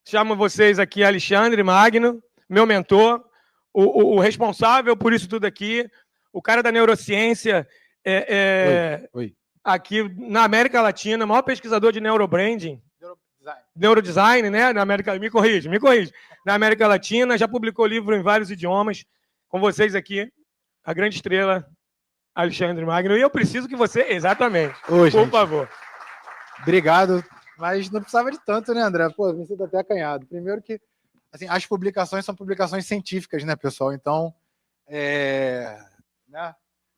chamo vocês aqui Alexandre Magno, meu mentor, o responsável por isso tudo aqui, o cara da neurociência Oi. aqui na América Latina, o maior pesquisador de neurobranding, neurodesign, né? Na América, me corrige. Na América Latina, já publicou livro em vários idiomas. Com vocês aqui, a grande estrela Alexandre Magno. E eu preciso que você, exatamente, Oi, por gente. favor. Obrigado, mas não precisava de tanto, né, André? Pô, me sinto até acanhado. Primeiro que, assim, as publicações são publicações científicas, né, pessoal? Então, né?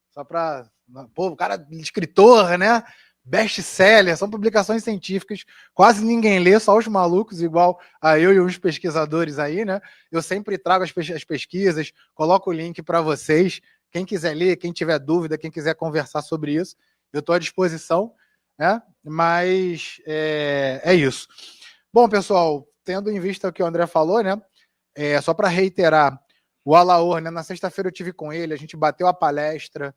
Só para, pô, o cara escritor, né? Best-seller, são publicações científicas, quase ninguém lê, só os malucos, igual a eu e os pesquisadores aí, né? Eu sempre trago as pesquisas, coloco o link para vocês. Quem quiser ler, quem tiver dúvida, quem quiser conversar sobre isso, eu estou à disposição, né? Mas é isso. Bom, pessoal, tendo em vista o que o André falou, né? Só para reiterar, o Alaor, né? Na sexta-feira eu tive com ele, a gente bateu a palestra,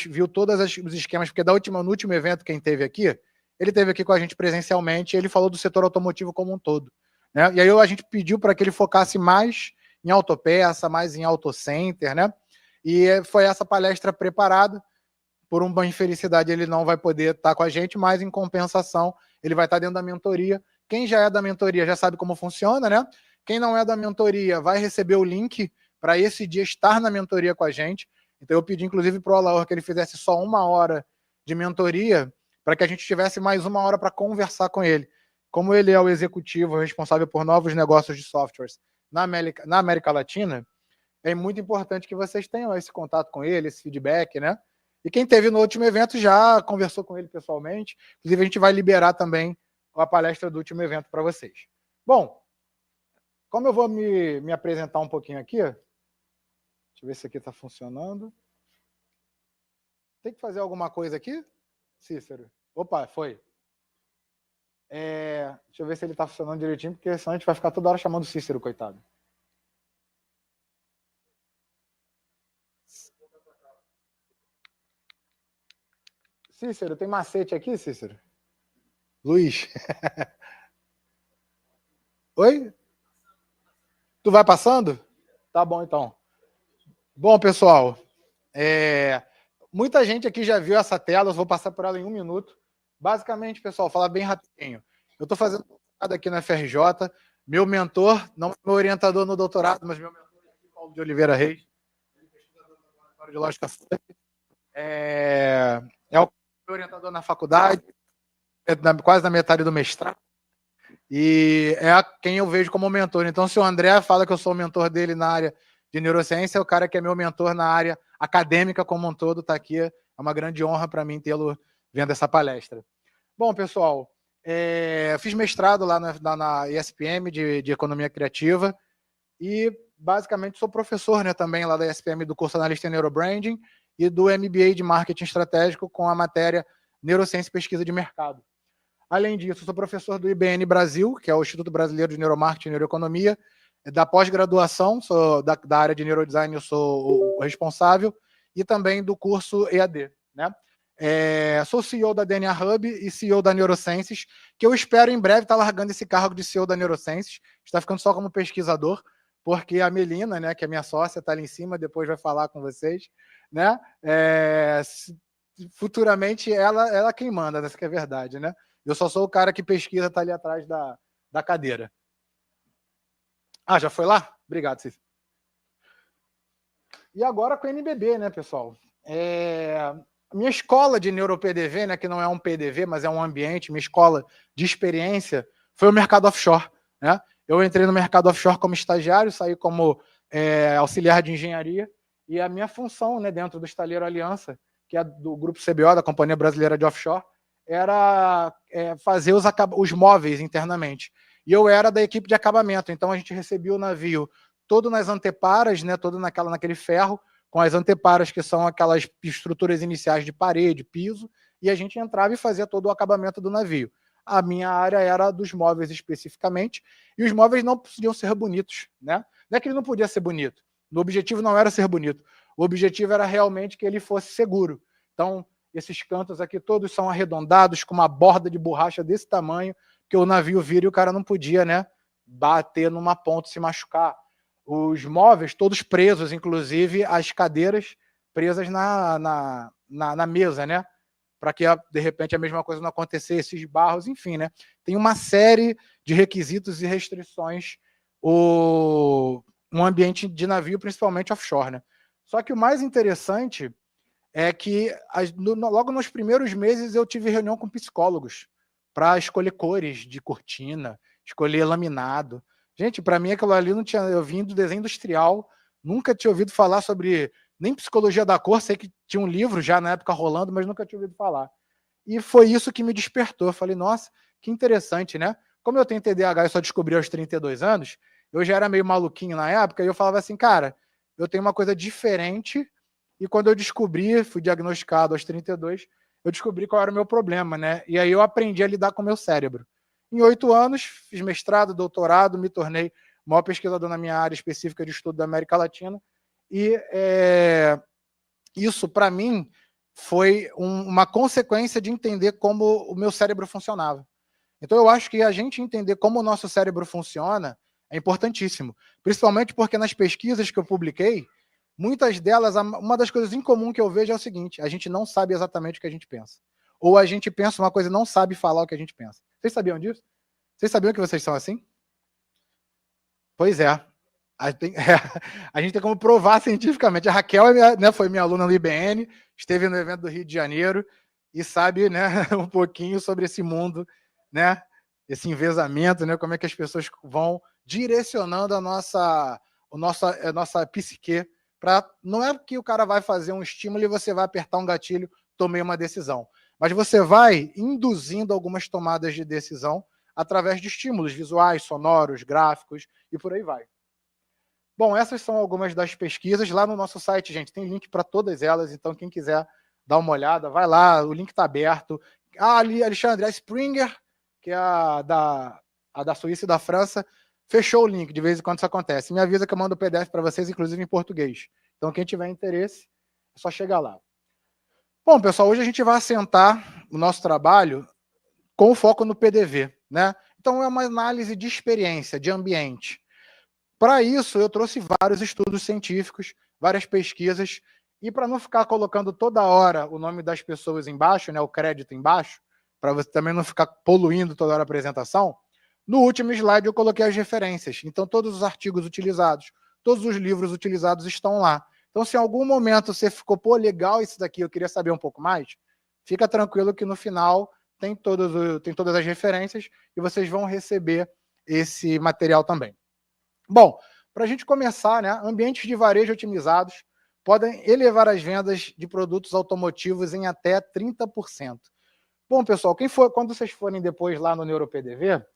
viu todos os esquemas, porque no último evento quem teve aqui, ele teve aqui com a gente presencialmente, ele falou do setor automotivo como um todo, né? E aí a gente pediu para que ele focasse mais em autopeça, mais em autocenter, né? E foi essa palestra preparada. Por uma infelicidade ele não vai poder estar com a gente, mas em compensação ele vai estar dentro da mentoria. Quem já é da mentoria já sabe como funciona, né? Quem não é da mentoria vai receber o link para esse dia estar na mentoria com a gente. Então eu pedi inclusive para o Alaor que ele fizesse só 1 hora de mentoria para que a gente tivesse mais 1 hora para conversar com ele. Como ele é o executivo responsável por novos negócios de softwares na América Latina, é muito importante que vocês tenham esse contato com ele, esse feedback, né? E quem teve no último evento já conversou com ele pessoalmente. Inclusive, a gente vai liberar também a palestra do último evento para vocês. Bom, como eu vou me apresentar um pouquinho aqui, deixa eu ver se aqui está funcionando. Tem que fazer alguma coisa aqui, Cícero? Opa, foi. Deixa eu ver se ele está funcionando direitinho, porque senão a gente vai ficar toda hora chamando o Cícero, coitado. Cícero, tem macete aqui, Cícero? Luiz. Oi? Tu vai passando? Tá bom, então. Bom, pessoal, muita gente aqui já viu essa tela, eu vou passar por ela em 1 minuto. Basicamente, pessoal, falar bem rapidinho. Eu estou fazendo doutorado aqui na FRJ, meu mentor, não meu orientador no doutorado, mas meu mentor é Paulo de Oliveira Reis, ele é pesquisador do Laboratório de Lógica Fluida, é o orientador na faculdade, quase na metade do mestrado, e é quem eu vejo como mentor. Então, se o André fala que eu sou o mentor dele na área de neurociência, é o cara que é meu mentor na área acadêmica como um todo, está aqui. É uma grande honra para mim tê-lo vendo essa palestra. Bom, pessoal, fiz mestrado lá na ESPM de Economia Criativa e, basicamente, sou professor, né, também lá da ESPM do curso Analista em Neurobranding e do MBA de Marketing Estratégico com a matéria Neurociência e Pesquisa de Mercado. Além disso, sou professor do IBN Brasil, que é o Instituto Brasileiro de Neuromarketing e Neuroeconomia, da pós-graduação, sou da área de neurodesign, eu sou o responsável, e também do curso EAD, né? Sou CEO da DNA Hub e CEO da Neurosciences, que eu espero em breve estar largando esse cargo de CEO da Neurosciences, está ficando só como pesquisador, porque a Melina, né, que é minha sócia, está ali em cima, depois vai falar com vocês, né? Futuramente ela quem manda, essa que é a verdade, né? Eu só sou o cara que pesquisa, está ali atrás da cadeira. Já foi lá? Obrigado, Cícero. E agora com o NBB, né, pessoal? A minha escola de NeuroPDV, né, que não é um PDV, mas é um ambiente, minha escola de experiência, foi o mercado offshore, né? Eu entrei no mercado offshore como estagiário, saí como auxiliar de engenharia, e a minha função, né, dentro do Estaleiro Aliança, que é do Grupo CBO, da Companhia Brasileira de Offshore, era fazer os móveis internamente. E eu era da equipe de acabamento, então a gente recebia o navio todo nas anteparas, né, todo naquele ferro, com as anteparas, que são aquelas estruturas iniciais de parede, piso, e a gente entrava e fazia todo o acabamento do navio. A minha área era dos móveis especificamente, e os móveis não podiam ser bonitos, né? Não é que ele não podia ser bonito, o objetivo não era ser bonito, o objetivo era realmente que ele fosse seguro. Então, esses cantos aqui todos são arredondados, com uma borda de borracha desse tamanho, que o navio vira e o cara não podia, né, bater numa ponta e se machucar. Os móveis todos presos, inclusive as cadeiras presas na mesa, né? Para que, de repente, a mesma coisa não acontecesse, esbarros, enfim, né? Tem uma série de requisitos e restrições um ambiente de navio, principalmente offshore, né? Só que o mais interessante é que logo nos primeiros meses eu tive reunião com psicólogos para escolher cores de cortina, escolher laminado. Gente, para mim aquilo ali não tinha... Eu vim do desenho industrial, nunca tinha ouvido falar sobre nem psicologia da cor, sei que tinha um livro já na época rolando, mas nunca tinha ouvido falar. E foi isso que me despertou. Eu falei, nossa, que interessante, né? Como eu tenho TDAH e só descobri aos 32 anos, eu já era meio maluquinho na época, e eu falava assim, cara, eu tenho uma coisa diferente, e quando eu descobri, fui diagnosticado aos 32, eu descobri qual era o meu problema, né? E aí eu aprendi a lidar com o meu cérebro. Em 8 anos, fiz mestrado, doutorado, me tornei o maior pesquisador na minha área específica de estudo da América Latina, e isso, para mim, foi uma consequência de entender como o meu cérebro funcionava. Então, eu acho que a gente entender como o nosso cérebro funciona é importantíssimo. Principalmente porque nas pesquisas que eu publiquei, muitas delas, uma das coisas em comum que eu vejo é o seguinte: a gente não sabe exatamente o que a gente pensa. Ou a gente pensa uma coisa e não sabe falar o que a gente pensa. Vocês sabiam disso? Vocês sabiam que vocês são assim? Pois é. A gente tem como provar cientificamente. A Raquel foi minha aluna no IBN, esteve no evento do Rio de Janeiro e sabe, né, um pouquinho sobre esse mundo, né, esse envezamento, né, como é que as pessoas vão direcionando a nossa psique. Não é que o cara vai fazer um estímulo e você vai apertar um gatilho, tomei uma decisão. Mas você vai induzindo algumas tomadas de decisão através de estímulos visuais, sonoros, gráficos e por aí vai. Bom, essas são algumas das pesquisas. Lá no nosso site, gente, tem link para todas elas, então quem quiser dar uma olhada, vai lá, o link está aberto. Ali, Alexandre, a Springer, que é a da Suíça e da França, fechou o link, de vez em quando isso acontece. Me avisa que eu mando o PDF para vocês, inclusive em português. Então, quem tiver interesse, é só chegar lá. Bom, pessoal, hoje a gente vai assentar o nosso trabalho com foco no PDV, né? Então, é uma análise de experiência, de ambiente. Para isso, eu trouxe vários estudos científicos, várias pesquisas, e para não ficar colocando toda hora o nome das pessoas embaixo, né, o crédito embaixo, para você também não ficar poluindo toda hora a apresentação, no último slide eu coloquei as referências. Então, todos os artigos utilizados, todos os livros utilizados estão lá. Então, se em algum momento você ficou, pô, legal isso daqui, eu queria saber um pouco mais, fica tranquilo que no final tem todas as referências e vocês vão receber esse material também. Bom, para a gente começar, né, ambientes de varejo otimizados podem elevar as vendas de produtos automotivos em até 30%. Bom, pessoal, quando vocês forem depois lá no NeuroPDV,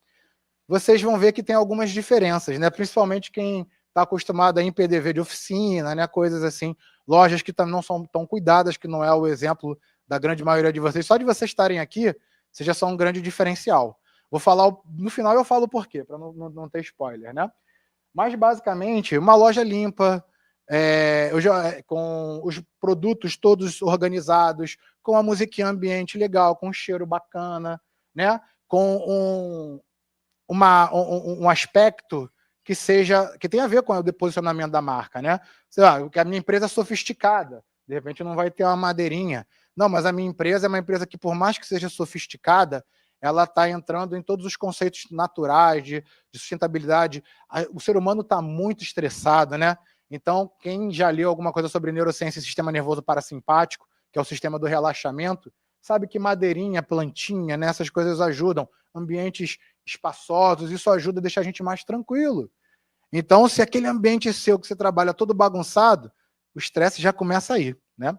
vocês vão ver que tem algumas diferenças, né? Principalmente quem está acostumado a ir em PDV de oficina, né? Coisas assim, lojas que não são tão cuidadas, que não é o exemplo da grande maioria de vocês. Só de vocês estarem aqui, vocês já são um grande diferencial. Vou falar, no final eu falo o porquê, para não ter spoiler, né? Mas, basicamente, uma loja limpa, com os produtos todos organizados, com a musiquinha ambiente legal, com um cheiro bacana, né? Com um aspecto que tenha a ver com o posicionamento da marca, né? Sei lá, que a minha empresa é sofisticada, de repente não vai ter uma madeirinha. Não, mas a minha empresa é uma empresa que, por mais que seja sofisticada, ela está entrando em todos os conceitos naturais de sustentabilidade. O ser humano está muito estressado, né? Então, quem já leu alguma coisa sobre neurociência e sistema nervoso parasimpático, que é o sistema do relaxamento, sabe que madeirinha, plantinha, né, essas coisas ajudam. Ambientes espaçosos, isso ajuda a deixar a gente mais tranquilo. Então, se aquele ambiente seu que você trabalha todo bagunçado, o estresse já começa aí, né?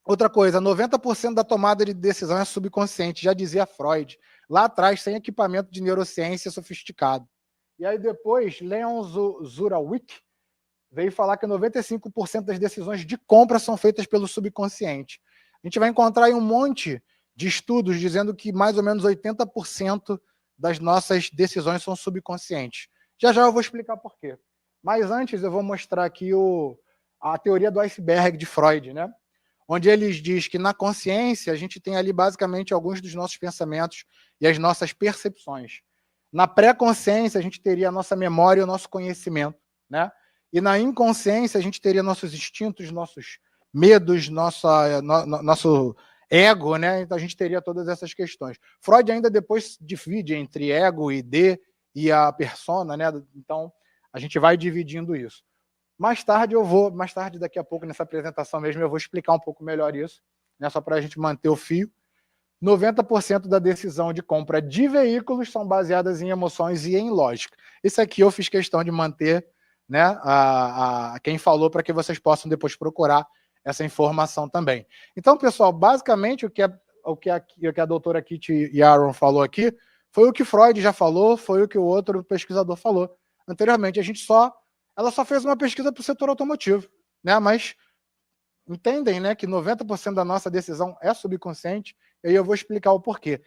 Outra coisa, 90% da tomada de decisão é subconsciente, já dizia Freud, lá atrás, sem equipamento de neurociência sofisticado. E aí depois, Leon Zurawik veio falar que 95% das decisões de compra são feitas pelo subconsciente. A gente vai encontrar aí um monte de estudos dizendo que mais ou menos 80% das nossas decisões são subconscientes. Já já eu vou explicar por quê. Mas antes eu vou mostrar aqui a teoria do iceberg de Freud, né? Onde ele diz que na consciência a gente tem ali basicamente alguns dos nossos pensamentos e as nossas percepções. Na pré-consciência, a gente teria a nossa memória e o nosso conhecimento, né? E na inconsciência, a gente teria nossos instintos, nossos medos, nosso ego, né? Então a gente teria todas essas questões. Freud ainda depois divide entre ego, id e a persona, né? Então a gente vai dividindo isso. Mais tarde, daqui a pouco, nessa apresentação mesmo, eu vou explicar um pouco melhor isso, né? Só para a gente manter o fio. 90% da decisão de compra de veículos são baseadas em emoções e em lógica. Isso aqui eu fiz questão de manter, né, quem falou, para que vocês possam depois procurar essa informação também. Então, pessoal, basicamente o que a doutora Kitty Yaron falou aqui foi o que Freud já falou, foi o que o outro pesquisador falou anteriormente. Ela só fez uma pesquisa para o setor automotivo, né? Mas entendem, né, que 90% da nossa decisão é subconsciente, e aí eu vou explicar o porquê.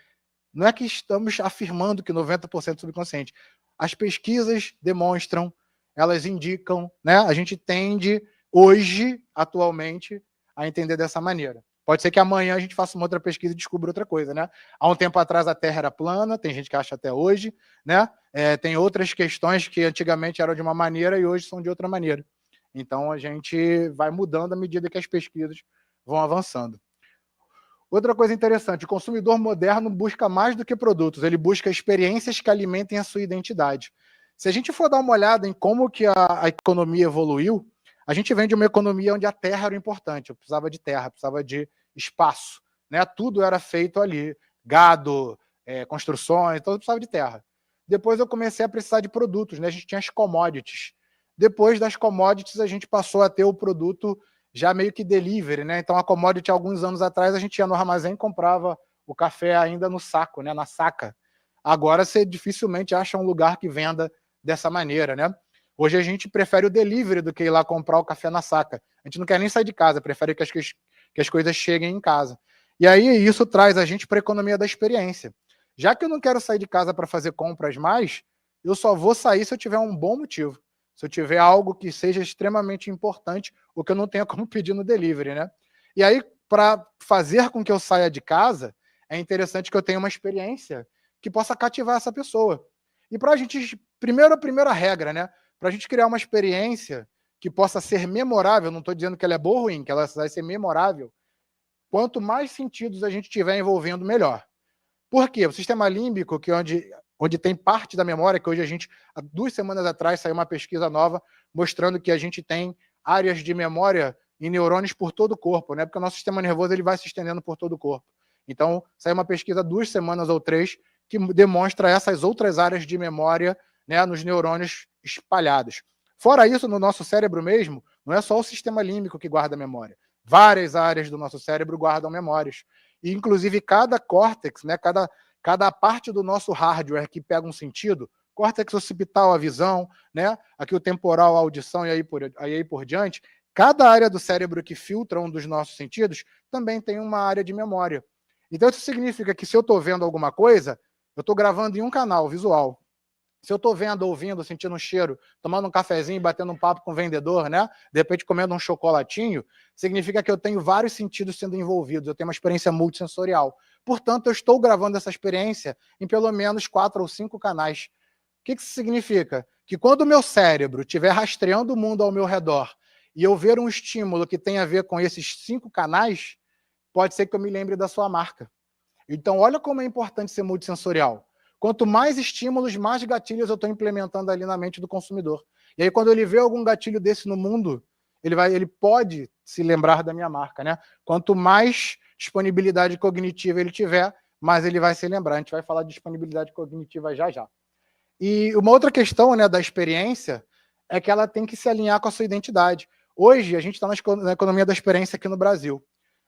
Não é que estamos afirmando que 90% é subconsciente. As pesquisas demonstram, elas indicam, né? A gente tende, hoje, atualmente, a entender dessa maneira. Pode ser que amanhã a gente faça uma outra pesquisa e descubra outra coisa, né? Há um tempo atrás a Terra era plana, tem gente que acha até hoje, né? Tem outras questões que antigamente eram de uma maneira e hoje são de outra maneira. Então a gente vai mudando à medida que as pesquisas vão avançando. Outra coisa interessante, o consumidor moderno busca mais do que produtos, ele busca experiências que alimentem a sua identidade. Se a gente for dar uma olhada em como que a economia evoluiu, a gente vem de uma economia onde a terra era importante, eu precisava de terra, precisava de espaço, né? Tudo era feito ali, gado, construções, então eu precisava de terra. Depois eu comecei a precisar de produtos, né? A gente tinha as commodities. Depois das commodities, a gente passou a ter o produto já meio que delivery, né? Então a commodity, alguns anos atrás, a gente ia no armazém e comprava o café ainda no saco, né? Na saca. Agora você dificilmente acha um lugar que venda dessa maneira, né? Hoje a gente prefere o delivery do que ir lá comprar o café na saca. A gente não quer nem sair de casa, prefere que as coisas cheguem em casa. E aí isso traz a gente para a economia da experiência. Já que eu não quero sair de casa para fazer compras mais, eu só vou sair se eu tiver um bom motivo. Se eu tiver algo que seja extremamente importante, ou que eu não tenha como pedir no delivery, né? E aí, para fazer com que eu saia de casa, é interessante que eu tenha uma experiência que possa cativar essa pessoa. E para a gente, a primeira regra, né? Para a gente criar uma experiência que possa ser memorável, não estou dizendo que ela é boa ou ruim, que ela vai ser memorável, quanto mais sentidos a gente tiver envolvendo, melhor. Por quê? O sistema límbico, que onde tem parte da memória, que hoje há 2 semanas atrás saiu uma pesquisa nova mostrando que a gente tem áreas de memória em neurônios por todo o corpo, né? Porque o nosso sistema nervoso ele vai se estendendo por todo o corpo. Então, saiu uma pesquisa 2 semanas ou 3 que demonstra essas outras áreas de memória, né, nos neurônios espalhados. Fora isso, no nosso cérebro mesmo, não é só o sistema límbico que guarda memória. Várias áreas do nosso cérebro guardam memórias. E, inclusive, cada córtex, né, cada parte do nosso hardware que pega um sentido, córtex occipital, a visão, né, aqui o temporal, a audição e aí por diante, cada área do cérebro que filtra um dos nossos sentidos também tem uma área de memória. Então, isso significa que se eu estou vendo alguma coisa, eu estou gravando em um canal visual. Se eu estou vendo, ouvindo, sentindo um cheiro, tomando um cafezinho, batendo um papo com o vendedor, né? De repente comendo um chocolatinho, significa que eu tenho vários sentidos sendo envolvidos, eu tenho uma experiência multissensorial. Portanto, eu estou gravando essa experiência em pelo menos 4 ou 5 canais. O que isso significa? Que quando o meu cérebro estiver rastreando o mundo ao meu redor e eu ver um estímulo que tem a ver com esses 5 canais, pode ser que eu me lembre da sua marca. Então, olha como é importante ser multissensorial. Quanto mais estímulos, mais gatilhos eu estou implementando ali na mente do consumidor. E aí, quando ele vê algum gatilho desse no mundo, ele pode se lembrar da minha marca, né? Quanto mais disponibilidade cognitiva ele tiver, mais ele vai se lembrar. A gente vai falar de disponibilidade cognitiva já já. E uma outra questão, né, da experiência é que ela tem que se alinhar com a sua identidade. Hoje, a gente está na economia da experiência aqui no Brasil.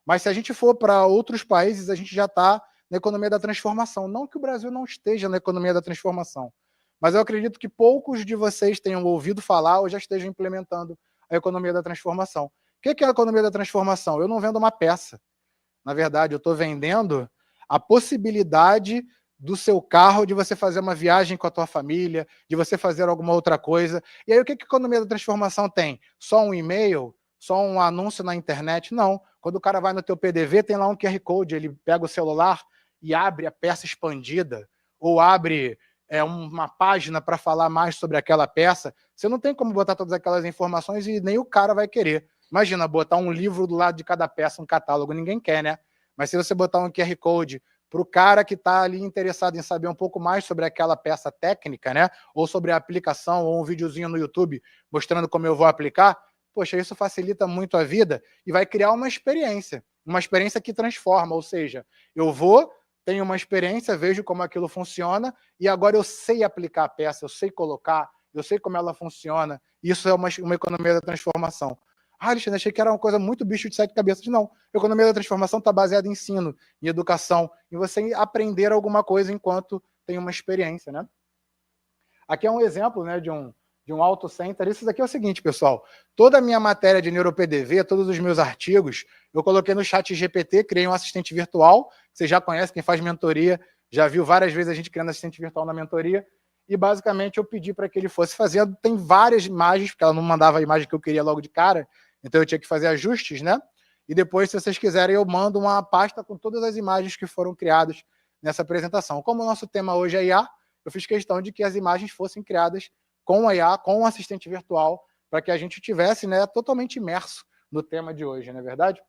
Mas se a gente for para outros países, a gente já está na economia da transformação. Não que o Brasil não esteja na economia da transformação, mas eu acredito que poucos de vocês tenham ouvido falar ou já estejam implementando a economia da transformação. O que é a economia da transformação? Eu não vendo uma peça. Na verdade, eu estou vendendo a possibilidade do seu carro, de você fazer uma viagem com a tua família, de você fazer alguma outra coisa. E aí, o que a economia da transformação tem? Só um e-mail? Só um anúncio na internet? Não. Quando o cara vai no teu PDV, tem lá um QR Code, ele pega o celular e abre a peça expandida, ou abre uma página para falar mais sobre aquela peça, você não tem como botar todas aquelas informações e nem o cara vai querer. Imagina, botar um livro do lado de cada peça, um catálogo, ninguém quer, né? Mas se você botar um QR Code para o cara que está ali interessado em saber um pouco mais sobre aquela peça técnica, né? Ou sobre a aplicação, ou um videozinho no YouTube mostrando como eu vou aplicar, poxa, isso facilita muito a vida e vai criar uma experiência que transforma, ou seja, eu vou, tenho uma experiência, vejo como aquilo funciona e agora eu sei aplicar a peça, eu sei colocar, eu sei como ela funciona. Isso é uma economia da transformação. Ah, Alexandre, achei que era uma coisa muito bicho de 7 cabeças. Não, a economia da transformação está baseada em ensino, em educação, em você aprender alguma coisa enquanto tem uma experiência, né? Aqui é um exemplo, né, de um auto center. Isso daqui é o seguinte, pessoal. Toda a minha matéria de NeuroPDV, todos os meus artigos, eu coloquei no chat GPT, criei um assistente virtual. Você já conhece, quem faz mentoria, já viu várias vezes a gente criando assistente virtual na mentoria. E basicamente eu pedi para que ele fosse fazendo. Tem várias imagens, porque ela não mandava a imagem que eu queria logo de cara, então eu tinha que fazer ajustes, né? E depois, se vocês quiserem, eu mando uma pasta com todas as imagens que foram criadas nessa apresentação. Como o nosso tema hoje é IA, eu fiz questão de que as imagens fossem criadas com a IA, com o assistente virtual, para que a gente tivesse, né, totalmente imerso no tema de hoje, não é verdade?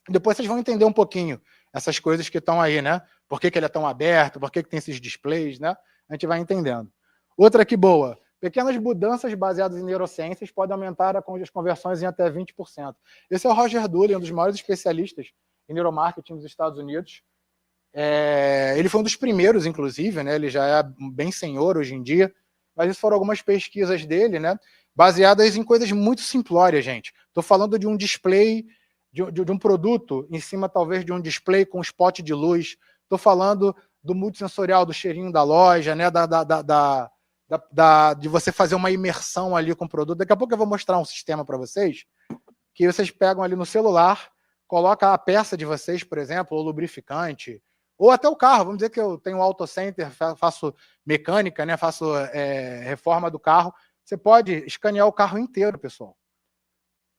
Depois vocês vão entender um pouquinho essas coisas que estão aí, né? Por que ele é tão aberto, por que tem esses displays, né? A gente vai entendendo. Outra que boa. Pequenas mudanças baseadas em neurociências podem aumentar as conversões em até 20%. Esse é o Roger Dooley, um dos maiores especialistas em neuromarketing dos Estados Unidos. Ele foi um dos primeiros, inclusive, né? Ele já é bem senhor hoje em dia, mas isso foram algumas pesquisas dele, né? Baseadas em coisas muito simplórias, gente. Estou falando de um display, de um produto em cima, talvez, de um display com spot de luz. Estou falando do multissensorial, do cheirinho da loja, né? De você fazer uma imersão ali com o produto. Daqui a pouco eu vou mostrar um sistema para vocês, que vocês pegam ali no celular, coloca a peça de vocês, por exemplo, ou lubrificante, ou até o carro. Vamos dizer que eu tenho um auto center, faço mecânica, né? Faço reforma do carro. Você pode escanear o carro inteiro, pessoal,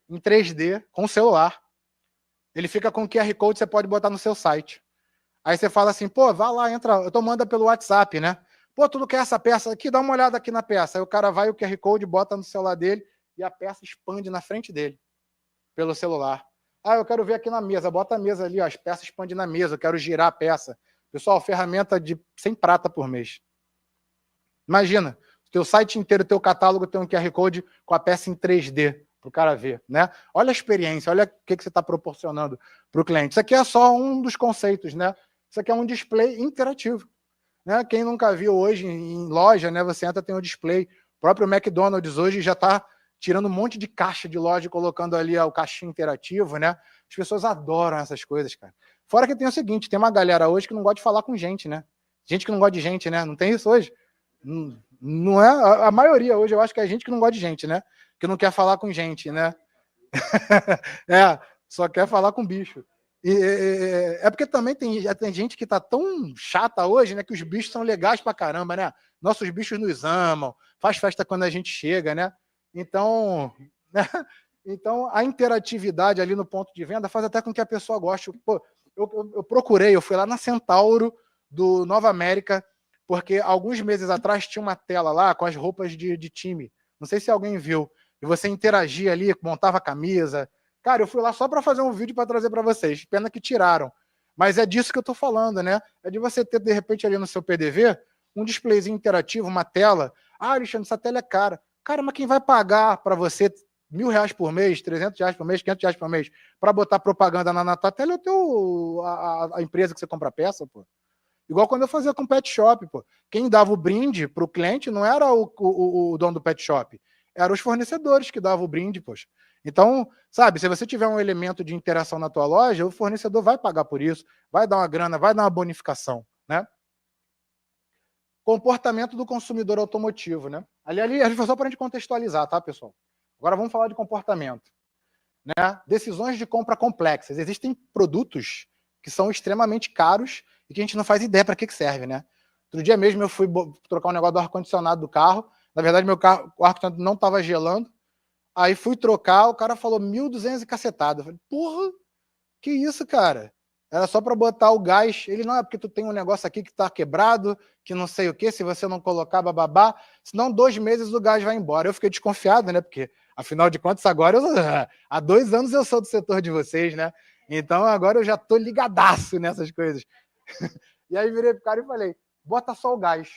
em 3D, com o celular. Ele fica com QR Code, você pode botar no seu site. Aí você fala assim, pô, vai lá, entra, eu tô mandando pelo WhatsApp, né? Pô, tu não quer essa peça aqui? Dá uma olhada aqui na peça. Aí o cara vai, o QR Code, bota no celular dele e a peça expande na frente dele, pelo celular. Ah, eu quero ver aqui na mesa. Bota a mesa ali, ó, as peças expandem na mesa. Eu quero girar a peça. Pessoal, ferramenta de 100 prata por mês. Imagina, o teu site inteiro, o teu catálogo tem um QR Code com a peça em 3D para o cara ver, né? Olha a experiência, olha o que você está proporcionando para o cliente. Isso aqui é só um dos conceitos, né? Isso aqui é um display interativo. Né? Quem nunca viu hoje em loja, né? Você entra, tem um display. O próprio McDonald's hoje já está tirando um monte de caixa de loja e colocando ali o caixinho interativo, né? As pessoas adoram essas coisas, cara. Fora que tem o seguinte, tem uma galera hoje que não gosta de falar com gente, né? Gente que não gosta de gente, né? Não tem isso hoje? Não é? A maioria hoje eu acho que é gente que não gosta de gente, né? Que não quer falar com gente, né? Só quer falar com bicho. É porque também tem gente que tá tão chata hoje, né? Que os bichos são legais pra caramba, né? Nossos bichos nos amam, faz festa quando a gente chega, né? Então, né? Então a interatividade ali no ponto de venda faz até com que a pessoa goste. Pô, eu procurei, eu fui lá na Centauro do Nova América, porque alguns meses atrás tinha uma tela lá com as roupas de time. Não sei se alguém viu. E você interagia ali, montava a camisa. Cara, eu fui lá só para fazer um vídeo para trazer para vocês. Pena que tiraram. Mas é disso que eu estou falando, né? É de você ter, de repente, ali no seu PDV, um displayzinho interativo, uma tela. Ah, Alexandre, essa tela é cara. Cara, mas quem vai pagar para você R$1.000 por mês, R$300 por mês, R$500 por mês, para botar propaganda na tua tela é a empresa que você compra peça, pô. Igual quando eu fazia com pet shop, pô. Quem dava o brinde para o cliente não era o dono do pet shop, eram os fornecedores que davam o brinde, poxa. Então, sabe, se você tiver um elemento de interação na tua loja, o fornecedor vai pagar por isso, vai dar uma grana, vai dar uma bonificação, né? Comportamento do consumidor automotivo, né? Ali foi só para a gente contextualizar, tá, pessoal? Agora vamos falar de comportamento, né? Decisões de compra complexas. Existem produtos que são extremamente caros e que a gente não faz ideia para que serve, né? Outro dia mesmo eu fui trocar um negócio do ar-condicionado do carro. Na verdade, o ar-condicionado não estava gelando. Aí fui trocar, o cara falou 1.200 e cacetada. Eu falei, porra, que isso, cara? Era só para botar o gás. Ele, não, é porque tu tem um negócio aqui que tá quebrado, que não sei o que, se você não colocar, bababá, senão 2 meses o gás vai embora. Eu fiquei desconfiado, né? Porque, afinal de contas, agora há 2 anos eu sou do setor de vocês, né? Então agora eu já tô ligadaço nessas coisas. E aí virei pro cara e falei, bota só o gás.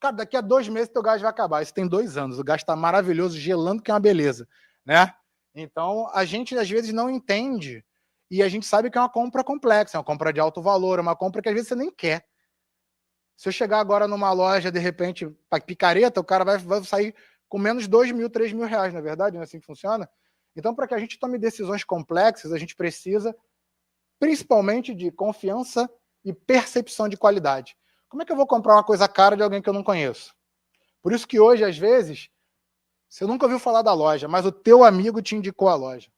Cara, daqui a 2 meses teu gás vai acabar. Isso tem 2 anos. O gás tá maravilhoso, gelando, que é uma beleza, né? Então, a gente às vezes não entende e a gente sabe que é uma compra complexa, é uma compra de alto valor, é uma compra que às vezes você nem quer. Se eu chegar agora numa loja, de repente, picareta, o cara vai sair com menos 2 mil, 3 mil reais, na verdade, não é assim que funciona? Então, para que a gente tome decisões complexas, a gente precisa principalmente de confiança e percepção de qualidade. Como é que eu vou comprar uma coisa cara de alguém que eu não conheço? Por isso que hoje, às vezes, você nunca ouviu falar da loja, mas o teu amigo te indicou a loja.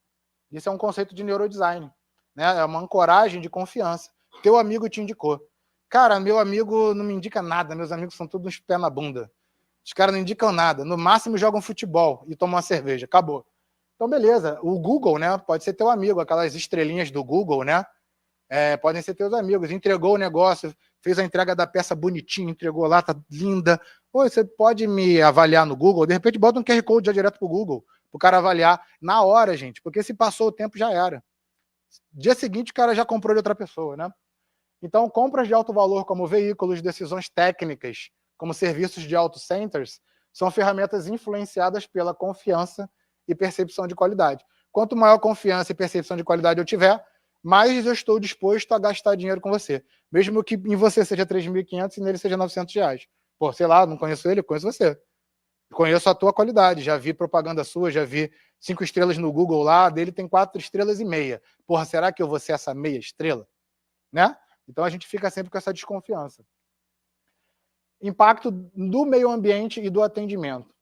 Isso é um conceito de neurodesign, né? É uma ancoragem de confiança. Teu amigo te indicou. Cara, meu amigo não me indica nada, meus amigos são todos uns pés na bunda. Os caras não indicam nada. No máximo jogam futebol e tomam uma cerveja. Acabou. Então, beleza. O Google, né? Pode ser teu amigo, aquelas estrelinhas do Google, né? Podem ser teus amigos. Entregou o negócio, fez a entrega da peça bonitinho, entregou lá, tá linda. Oi, você pode me avaliar no Google? De repente, bota um QR Code já direto pro Google, pro cara avaliar na hora, gente, porque se passou o tempo, já era. Dia seguinte, o cara já comprou de outra pessoa, né? Então, compras de alto valor, como veículos, decisões técnicas, como serviços de auto centers, são ferramentas influenciadas pela confiança e percepção de qualidade. Quanto maior confiança e percepção de qualidade eu tiver, mais eu estou disposto a gastar dinheiro com você. Mesmo que em você seja 3.500 e nele seja 900 reais. Pô, sei lá, não conheço ele, conheço você. Conheço a tua qualidade, já vi propaganda sua, já vi 5 estrelas no Google lá, dele tem 4,5 estrelas. Porra, será que eu vou ser essa meia estrela? Né? Então a gente fica sempre com essa desconfiança. Impacto do meio ambiente e do atendimento.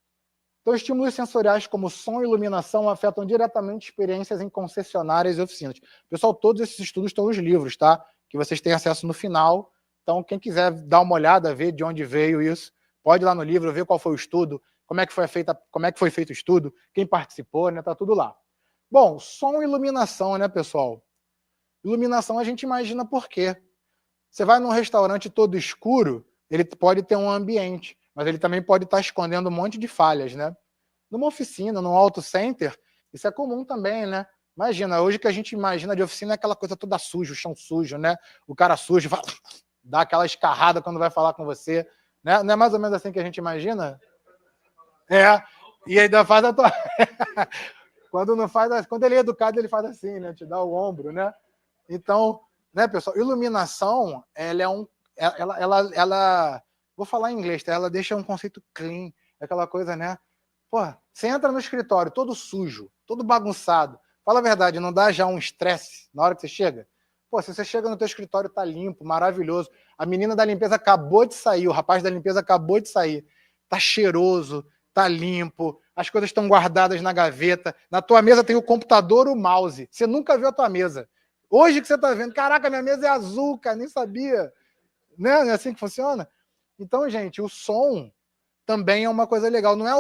Então, estímulos sensoriais como som e iluminação afetam diretamente experiências em concessionárias e oficinas. Pessoal, todos esses estudos estão nos livros, tá? Que vocês têm acesso no final. Então, quem quiser dar uma olhada, ver de onde veio isso, pode ir lá no livro, ver qual foi o estudo, como é que foi feito o estudo, quem participou, né? Tá tudo lá. Bom, som e iluminação, né, pessoal? Iluminação a gente imagina por quê. Você vai num restaurante todo escuro, ele pode ter um ambiente, mas ele também pode estar escondendo um monte de falhas, né? Numa oficina, num auto center, isso é comum também, né? Imagina, hoje que a gente imagina de oficina é aquela coisa toda suja, o chão sujo, né? O cara sujo, dá aquela escarrada quando vai falar com você, né? Não é mais ou menos assim que a gente imagina? E ainda faz a tua... Quando ele é educado, ele faz assim, né? Te dá o ombro, né? Então, né, pessoal, iluminação, ela vou falar em inglês, tá? Ela deixa um conceito clean, aquela coisa, né? Pô, você entra no escritório todo sujo, todo bagunçado. Fala a verdade, não dá já um estresse na hora que você chega? Pô, se você chega no teu escritório, tá limpo, maravilhoso. A menina da limpeza acabou de sair, o rapaz da limpeza acabou de sair. Tá cheiroso, tá limpo, as coisas estão guardadas na gaveta. Na tua mesa tem o computador, o mouse. Você nunca viu a tua mesa. Hoje que você tá vendo, caraca, minha mesa é azul, cara, nem sabia. Né? Não é assim que funciona? Então, gente, o som também é uma coisa legal. Não é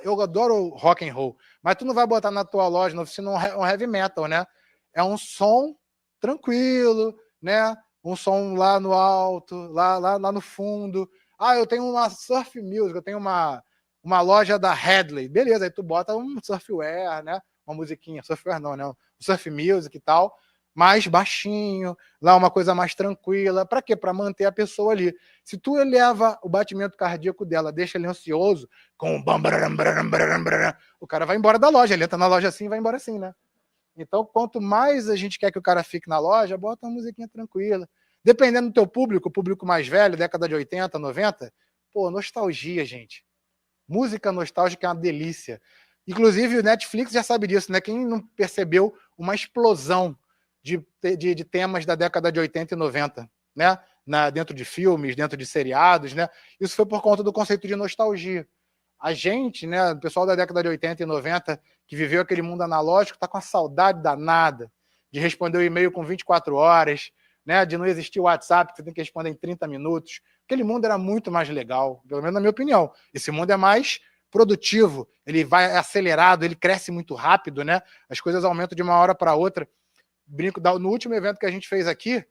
eu adoro o rock and roll, mas tu não vai botar na tua loja, na oficina, um heavy metal, né? É um som tranquilo, né? Um som lá no alto, lá no fundo. Ah, eu tenho uma surf music, eu tenho uma loja da Hadley. Beleza, aí tu bota um surfwear, né? Uma musiquinha, surfwear não, né? Um surf music e tal, mais baixinho, lá uma coisa mais tranquila. Para quê? Para manter a pessoa ali. Se tu eleva o batimento cardíaco dela, deixa ele ansioso, com o cara vai embora da loja. Ele entra na loja assim e vai embora assim, né? Então, quanto mais a gente quer que o cara fique na loja, bota uma musiquinha tranquila. Dependendo do teu público, o público mais velho, década de 80, 90, pô, nostalgia, gente. Música nostálgica é uma delícia. Inclusive, o Netflix já sabe disso, né? Quem não percebeu uma explosão de temas da década de 80 e 90, né? Dentro de filmes, dentro de seriados, né? Isso foi por conta do conceito de nostalgia. A gente, né, o pessoal da década de 80 e 90, que viveu aquele mundo analógico, está com a saudade danada de responder o e-mail com 24 horas, né, de não existir o WhatsApp, que você tem que responder em 30 minutos. Aquele mundo era muito mais legal, pelo menos na minha opinião. Esse mundo é mais produtivo, ele vai acelerado, ele cresce muito rápido, né? As coisas aumentam de uma hora para outra. brinco, no último evento que a gente fez aqui,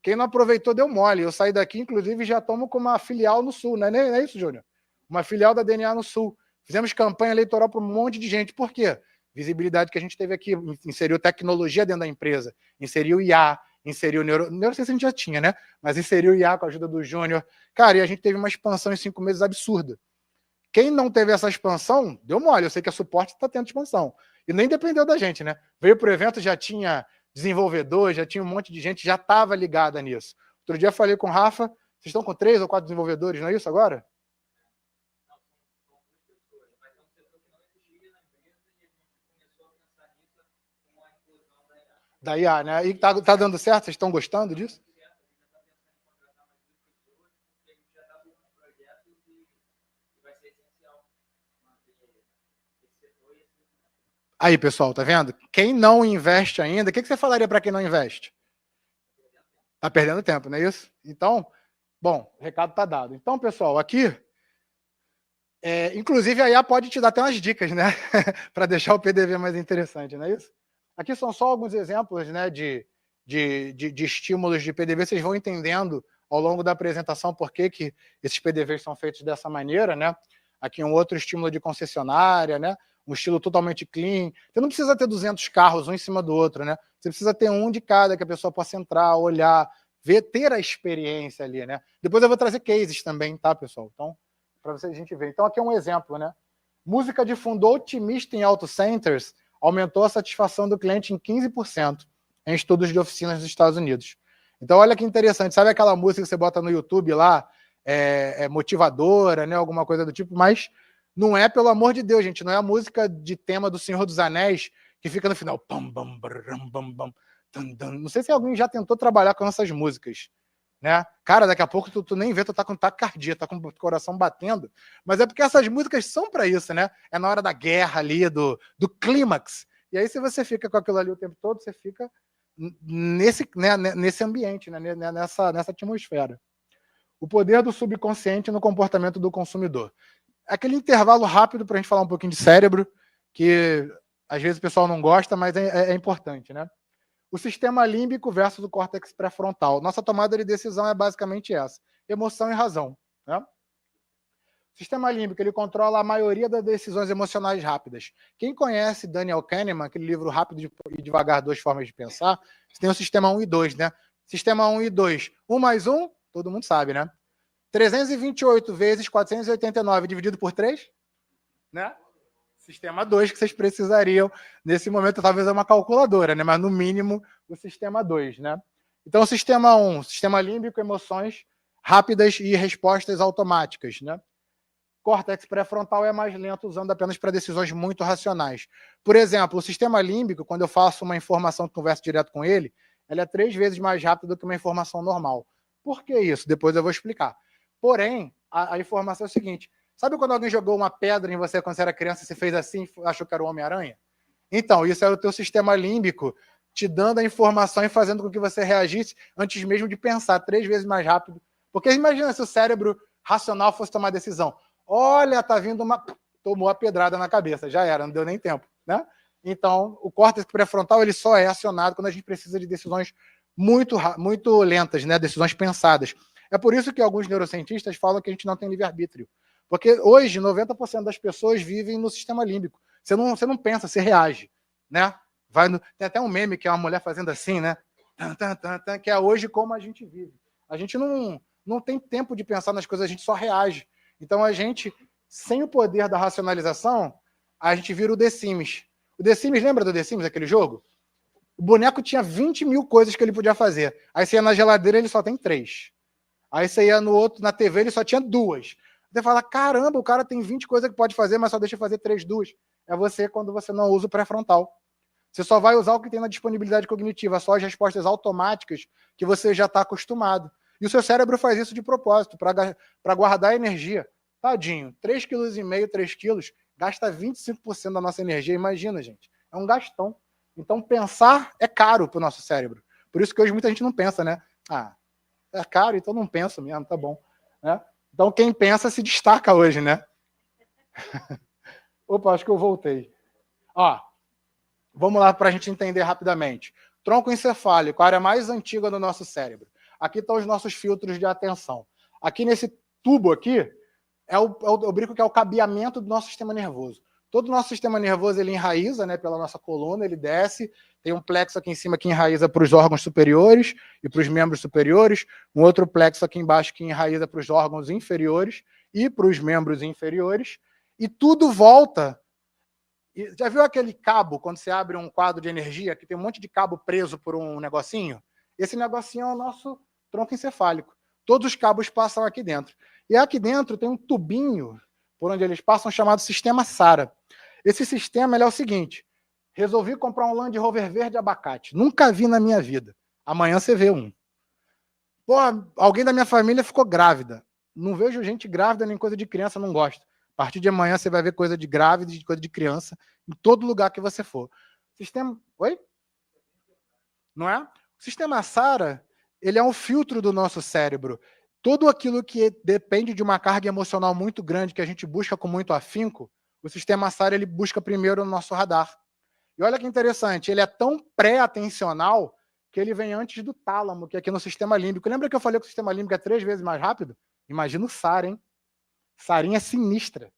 quem não aproveitou deu mole. Eu saí daqui, inclusive, já tomo com uma filial no Sul, não é isso, Júnior? Uma filial da DNA no Sul. Fizemos campanha eleitoral para um monte de gente. Por quê? Visibilidade que a gente teve aqui. Inseriu tecnologia dentro da empresa, inseriu IA, inseriu neurociência a gente já tinha, né? Mas inseriu IA com a ajuda do Júnior. Cara, e a gente teve uma expansão em 5 meses absurda. Quem não teve essa expansão, deu mole. Eu sei que a suporte está tendo expansão. E nem dependeu da gente, né? Veio para o evento, já tinha desenvolvedor, já tinha um monte de gente, já estava ligada nisso. Outro dia eu falei com o Rafa, vocês estão com 3 ou 4 desenvolvedores, não é isso agora? Da IA, né? E tá dando certo? Vocês estão gostando disso? Aí, pessoal, tá vendo? Quem não investe ainda, o que você falaria para quem não investe? Tá perdendo tempo, não é isso? Então, bom, o recado tá dado. Então, pessoal, aqui, inclusive a IA pode te dar até umas dicas, né? para deixar o PDV mais interessante, não é isso? Aqui são só alguns exemplos, né, de estímulos de PDV. Vocês vão entendendo ao longo da apresentação por que esses PDVs são feitos dessa maneira, né? Aqui um outro estímulo de concessionária, né? Um estilo totalmente clean. Você não precisa ter 200 carros um em cima do outro, né? Você precisa ter um de cada que a pessoa possa entrar, olhar, ver, ter a experiência ali, né? Depois eu vou trazer cases também, tá, pessoal? Então, para vocês a gente ver. Então, aqui é um exemplo, né? Música de fundo otimista em auto centers aumentou a satisfação do cliente em 15% em estudos de oficinas dos Estados Unidos. Então, olha que interessante. Sabe aquela música que você bota no YouTube lá, motivadora, né? Alguma coisa do tipo, mas não é, pelo amor de Deus, gente, não é a música de tema do Senhor dos Anéis que fica no final. Pam, bam, bam, bam, bam, dun, dun. Não sei se alguém já tentou trabalhar com essas músicas, né? Cara, daqui a pouco tu nem vê, tu tá com taquicardia, tá com o coração batendo, mas é porque essas músicas são para isso, né? É na hora da guerra ali, do clímax. E aí, se você fica com aquilo ali o tempo todo, você fica nesse ambiente, né? nessa atmosfera. O poder do subconsciente no comportamento do consumidor. Aquele intervalo rápido para a gente falar um pouquinho de cérebro, que às vezes o pessoal não gosta, mas é importante, né? O sistema límbico versus o córtex pré-frontal. Nossa tomada de decisão é basicamente essa: emoção e razão, né? O sistema límbico, ele controla a maioria das decisões emocionais rápidas. Quem conhece Daniel Kahneman, aquele livro Rápido e Devagar, 2 Formas de Pensar, tem o sistema 1 e 2, né? Sistema 1 e 2. 1 mais 1, todo mundo sabe, né? 328 vezes 489 dividido por 3, né? Sistema 2 que vocês precisariam nesse momento, talvez é uma calculadora, né? Mas no mínimo o sistema 2, né? Então, o sistema 1, sistema límbico, emoções rápidas e respostas automáticas, né? Córtex pré-frontal é mais lento, usando apenas para decisões muito racionais. Por exemplo, o sistema límbico, quando eu faço uma informação que converso direto com ele, ela é 3 vezes mais rápida do que uma informação normal. Por que isso? Depois eu vou explicar. Porém, a informação é o seguinte: sabe quando alguém jogou uma pedra em você quando você era criança e você fez assim e achou que era o Homem-Aranha? Então, isso é o teu sistema límbico te dando a informação e fazendo com que você reagisse antes mesmo de pensar, 3 vezes mais rápido. Porque imagina se o cérebro racional fosse tomar decisão. Olha, tá vindo uma... Tomou a pedrada na cabeça, já era, não deu nem tempo, né? Então, o córtex pré-frontal ele só é acionado quando a gente precisa de decisões muito lentas, né? Decisões pensadas. É por isso que alguns neurocientistas falam que a gente não tem livre-arbítrio. Porque hoje, 90% das pessoas vivem no sistema límbico. Você não pensa, você reage, né? Tem até um meme que é uma mulher fazendo assim, né? Que é hoje como a gente vive. A gente não tem tempo de pensar nas coisas, a gente só reage. Então, a gente, sem o poder da racionalização, a gente vira o The Sims. O The Sims, lembra do The Sims, aquele jogo? O boneco tinha 20 mil coisas que ele podia fazer. Aí você ia na geladeira, ele só tem 3. Aí você ia no outro, na TV, ele só tinha 2. Você fala, caramba, o cara tem 20 coisas que pode fazer, mas só deixa fazer 3, 2. É você quando você não usa o pré-frontal. Você só vai usar o que tem na disponibilidade cognitiva, só as respostas automáticas que você já está acostumado. E o seu cérebro faz isso de propósito, para guardar energia. Tadinho, 3,5 kg, 3 quilos, gasta 25% da nossa energia. Imagina, gente. É um gastão. Então, pensar é caro para o nosso cérebro. Por isso que hoje muita gente não pensa, né? Ah, é caro, então não penso mesmo, tá bom. Né? Então, quem pensa se destaca hoje, né? Opa, acho que eu voltei. Ó, vamos lá para a gente entender rapidamente. Tronco encefálico, a área mais antiga do nosso cérebro. Aqui estão os nossos filtros de atenção. Aqui nesse tubo aqui, eu brinco que é o cabeamento do nosso sistema nervoso. Todo o nosso sistema nervoso ele enraiza, né, pela nossa coluna, ele desce, tem um plexo aqui em cima que enraiza para os órgãos superiores e para os membros superiores, um outro plexo aqui embaixo que enraiza para os órgãos inferiores e para os membros inferiores, e tudo volta. Já viu aquele cabo, quando você abre um quadro de energia, que tem um monte de cabo preso por um negocinho? Esse negocinho é o nosso tronco encefálico. Todos os cabos passam aqui dentro. E aqui dentro tem um tubinho por onde eles passam, chamado sistema SARA. Esse sistema é o seguinte: resolvi comprar um Land Rover verde abacate. Nunca vi na minha vida. Amanhã você vê um. Pô, alguém da minha família ficou grávida. Não vejo gente grávida nem coisa de criança, não gosto. A partir de amanhã você vai ver coisa de grávida e coisa de criança em todo lugar que você for. Sistema... Oi? Não é? O sistema SARA, ele é um filtro do nosso cérebro. Tudo aquilo que depende de uma carga emocional muito grande, que a gente busca com muito afinco, o sistema SARA ele busca primeiro no nosso radar. E olha que interessante, ele é tão pré-atencional que ele vem antes do tálamo, que é aqui no sistema límbico. Lembra que eu falei que o sistema límbico é 3 vezes mais rápido? Imagina o SARA, hein? Sarinha sinistra.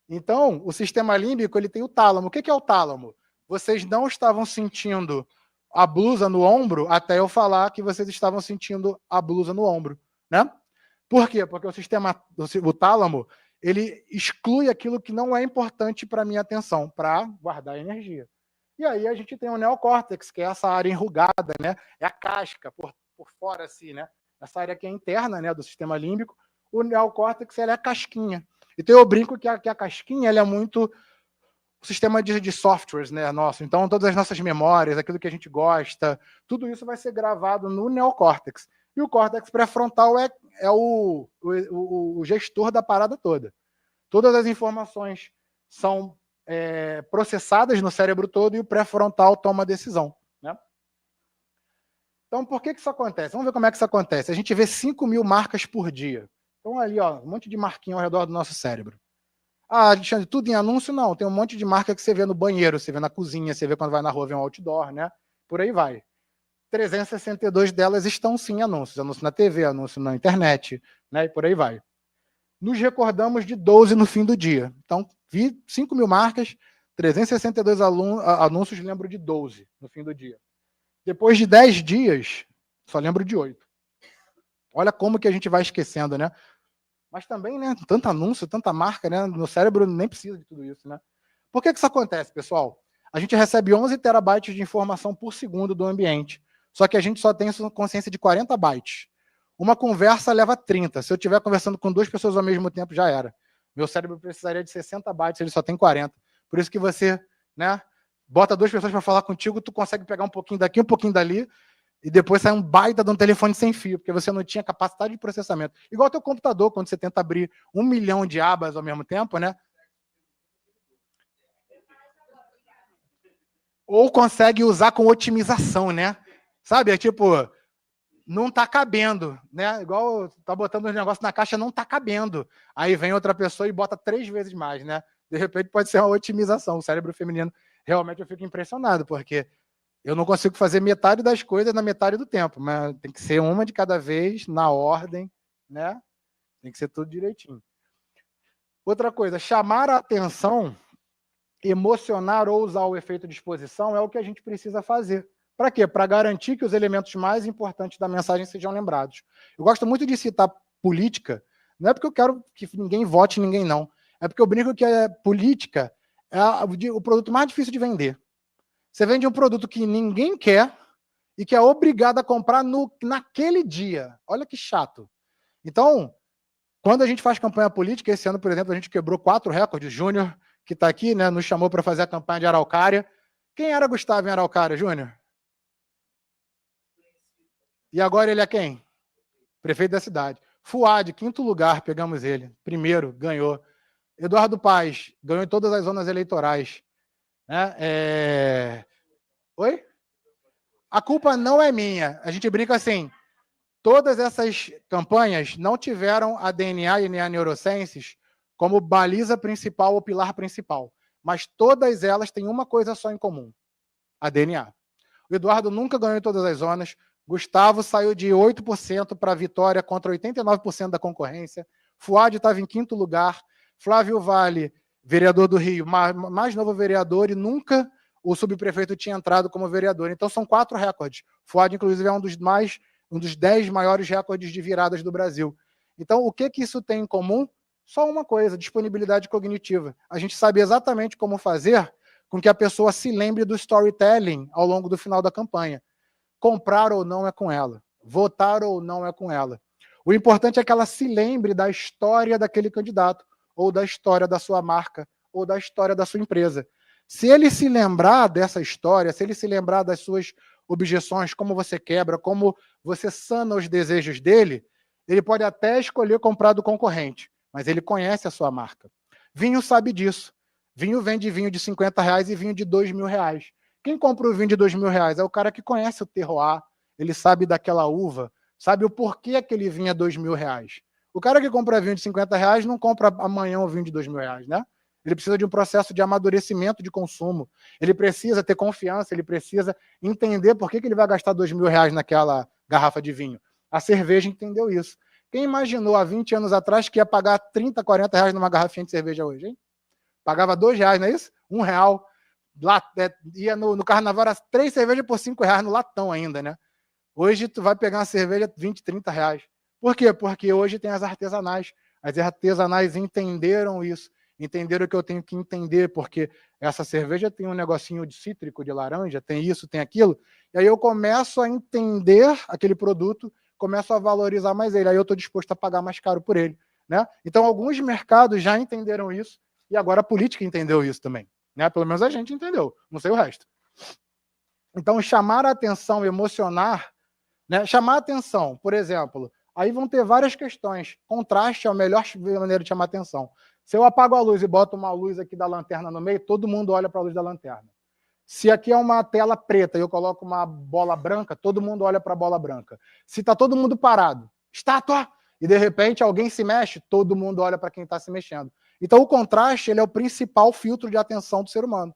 Então, o sistema límbico ele tem o tálamo. O que é o tálamo? Vocês não estavam sentindo a blusa no ombro até eu falar que vocês estavam sentindo a blusa no ombro, né? Por quê? Porque o tálamo, ele exclui aquilo que não é importante para a minha atenção, para guardar energia. E aí a gente tem o neocórtex, que é essa área enrugada, né? É a casca por fora assim, né? Essa área que é interna, né, do sistema límbico. O neocórtex ela é a casquinha. Então eu brinco que a casquinha ela é muito o sistema de softwares, né, nosso. Então todas as nossas memórias, aquilo que a gente gosta, tudo isso vai ser gravado no neocórtex. E o córtex pré-frontal é o gestor da parada toda. Todas as informações são processadas no cérebro todo e o pré-frontal toma a decisão, né? Então, por que isso acontece? Vamos ver como é que isso acontece. A gente vê 5.000 marcas por dia. Então, ali, ó, um monte de marquinha ao redor do nosso cérebro. Ah, Alexandre, tudo em anúncio? Não. Tem um monte de marca que você vê no banheiro, você vê na cozinha, você vê quando vai na rua, vê um outdoor, né? Por aí vai. 362 delas estão sim em anúncios. Anúncio na TV, anúncio na internet, né? E por aí vai. Nos recordamos de 12 no fim do dia. Então, vi 5.000 marcas, 362 anúncios, lembro de 12 no fim do dia. Depois de 10 dias, só lembro de 8. Olha como que a gente vai esquecendo, né? Mas também, né? Tanto anúncio, tanta marca, né? No cérebro nem precisa de tudo isso, né? Por que isso acontece, pessoal? A gente recebe 11 terabytes de informação por segundo do ambiente. Só que a gente só tem consciência de 40 bytes. Uma conversa leva 30. Se eu estiver conversando com 2 pessoas ao mesmo tempo, já era. Meu cérebro precisaria de 60 bytes, ele só tem 40. Por isso que você, né? Bota 2 pessoas para falar contigo, tu consegue pegar um pouquinho daqui, um pouquinho dali, e depois sai um baita de um telefone sem fio, porque você não tinha capacidade de processamento. Igual o teu computador, quando você tenta abrir 1 milhão de abas ao mesmo tempo, né? Ou consegue usar com otimização, né? Sabe? É tipo, não tá cabendo, né? Igual tá botando os negócios na caixa, não tá cabendo. Aí vem outra pessoa e bota 3 vezes mais, né? De repente pode ser uma otimização. O cérebro feminino, realmente eu fico impressionado, porque eu não consigo fazer metade das coisas na metade do tempo, mas tem que ser uma de cada vez, na ordem, né? Tem que ser tudo direitinho. Outra coisa, chamar a atenção, emocionar ou usar o efeito de exposição é o que a gente precisa fazer. Para quê? Para garantir que os elementos mais importantes da mensagem sejam lembrados. Eu gosto muito de citar política, não é porque eu quero que ninguém vote, ninguém não. É porque eu brinco que a política é o produto mais difícil de vender. Você vende um produto que ninguém quer e que é obrigado a comprar naquele dia. Olha que chato. Então, quando a gente faz campanha política, esse ano, por exemplo, a gente quebrou 4 recordes. Júnior, que está aqui, né, nos chamou para fazer a campanha de Araucária. Quem era Gustavo em Araucária, Júnior? E agora ele é quem? Prefeito da cidade. Fuad, 5º lugar, pegamos ele. Primeiro, ganhou. Eduardo Paes, ganhou em todas as zonas eleitorais. Né? Oi? A culpa não é minha. A gente brinca assim, todas essas campanhas não tiveram a DNA e nem a Neurosciences como baliza principal ou pilar principal. Mas todas elas têm uma coisa só em comum, a DNA. O Eduardo nunca ganhou em todas as zonas. Gustavo saiu de 8% para vitória contra 89% da concorrência. Fuad estava em 5º lugar. Flávio Vale, vereador do Rio, mais novo vereador, e nunca o subprefeito tinha entrado como vereador. Então são 4 recordes. Fuad, inclusive, é um dos 10 maiores recordes de viradas do Brasil. Então, o que isso tem em comum? Só uma coisa: disponibilidade cognitiva. A gente sabe exatamente como fazer com que a pessoa se lembre do storytelling ao longo do final da campanha. Comprar ou não é com ela. Votar ou não é com ela. O importante é que ela se lembre da história daquele candidato, ou da história da sua marca, ou da história da sua empresa. Se ele se lembrar dessa história, se ele se lembrar das suas objeções, como você quebra, como você sana os desejos dele, ele pode até escolher comprar do concorrente, mas ele conhece a sua marca. Vinho sabe disso. Vinho vende vinho de R$50 e vinho de R$2.000. Quem compra o vinho de R$2.000 é o cara que conhece o terroir, ele sabe daquela uva, sabe o porquê aquele vinho é R$2.000. O cara que compra vinho de R$50 não compra amanhã o vinho de R$2.000, né? Ele precisa de um processo de amadurecimento de consumo. Ele precisa ter confiança, ele precisa entender por que ele vai gastar R$2.000 naquela garrafa de vinho. A cerveja entendeu isso. Quem imaginou há 20 anos atrás que ia pagar R$30, R$40 numa garrafinha de cerveja hoje, hein? Pagava R$2, não é isso? R$1. Lá, ia no carnaval, era 3 cervejas por R$5 no latão ainda, né? Hoje tu vai pegar uma cerveja R$20, R$30. Por quê? Porque hoje tem as artesanais. As artesanais entenderam isso. Entenderam que eu tenho que entender, porque essa cerveja tem um negocinho de cítrico, de laranja, tem isso, tem aquilo. E aí eu começo a entender aquele produto, começo a valorizar mais ele. Aí eu estou disposto a pagar mais caro por ele, né? Então, alguns mercados já entenderam isso, e agora a política entendeu isso também, né? Pelo menos a gente entendeu, não sei o resto. Então, chamar a atenção, emocionar, né? Chamar a atenção, por exemplo, aí vão ter várias questões. Contraste é a melhor maneira de chamar a atenção. Se eu apago a luz e boto uma luz aqui da lanterna no meio, todo mundo olha para a luz da lanterna. Se aqui é uma tela preta e eu coloco uma bola branca, todo mundo olha para a bola branca. Se está todo mundo parado, estátua, e de repente alguém se mexe, todo mundo olha para quem está se mexendo. Então o contraste ele é o principal filtro de atenção do ser humano.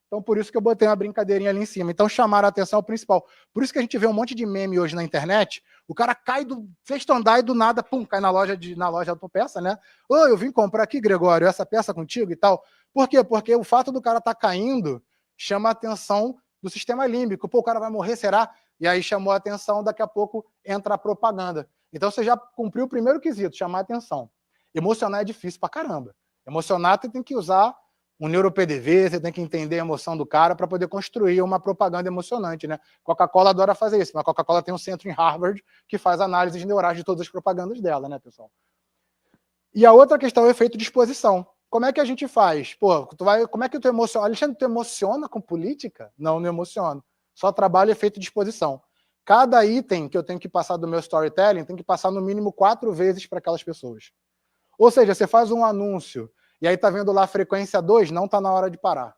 Então por isso que eu botei uma brincadeirinha ali em cima. Então chamar a atenção é o principal. Por isso que a gente vê um monte de meme hoje na internet, o cara cai do sexto andar e do nada, pum, cai na loja de autopeça, né? Ô, eu vim comprar aqui, Gregório, essa peça contigo e tal. Por quê? Porque o fato do cara estar caindo chama a atenção do sistema límbico. Pô, o cara vai morrer, será? E aí chamou a atenção, daqui a pouco entra a propaganda. Então você já cumpriu o primeiro quesito, chamar a atenção. Emocionar é difícil pra caramba. Emocionar, você tem que usar um neuro-PDV, você tem que entender a emoção do cara para poder construir uma propaganda emocionante, né? Coca-Cola adora fazer isso, mas a Coca-Cola tem um centro em Harvard que faz análises neurais de todas as propagandas dela, né, pessoal? E a outra questão é o efeito de exposição. Como é que a gente faz? Pô, como é que tu emociona? Alexandre, tu emociona com política? Não, não emociono. Só trabalho efeito de exposição. Cada item que eu tenho que passar do meu storytelling tem que passar no mínimo 4 vezes para aquelas pessoas. Ou seja, você faz um anúncio e aí tá vendo lá a frequência 2, não tá na hora de parar.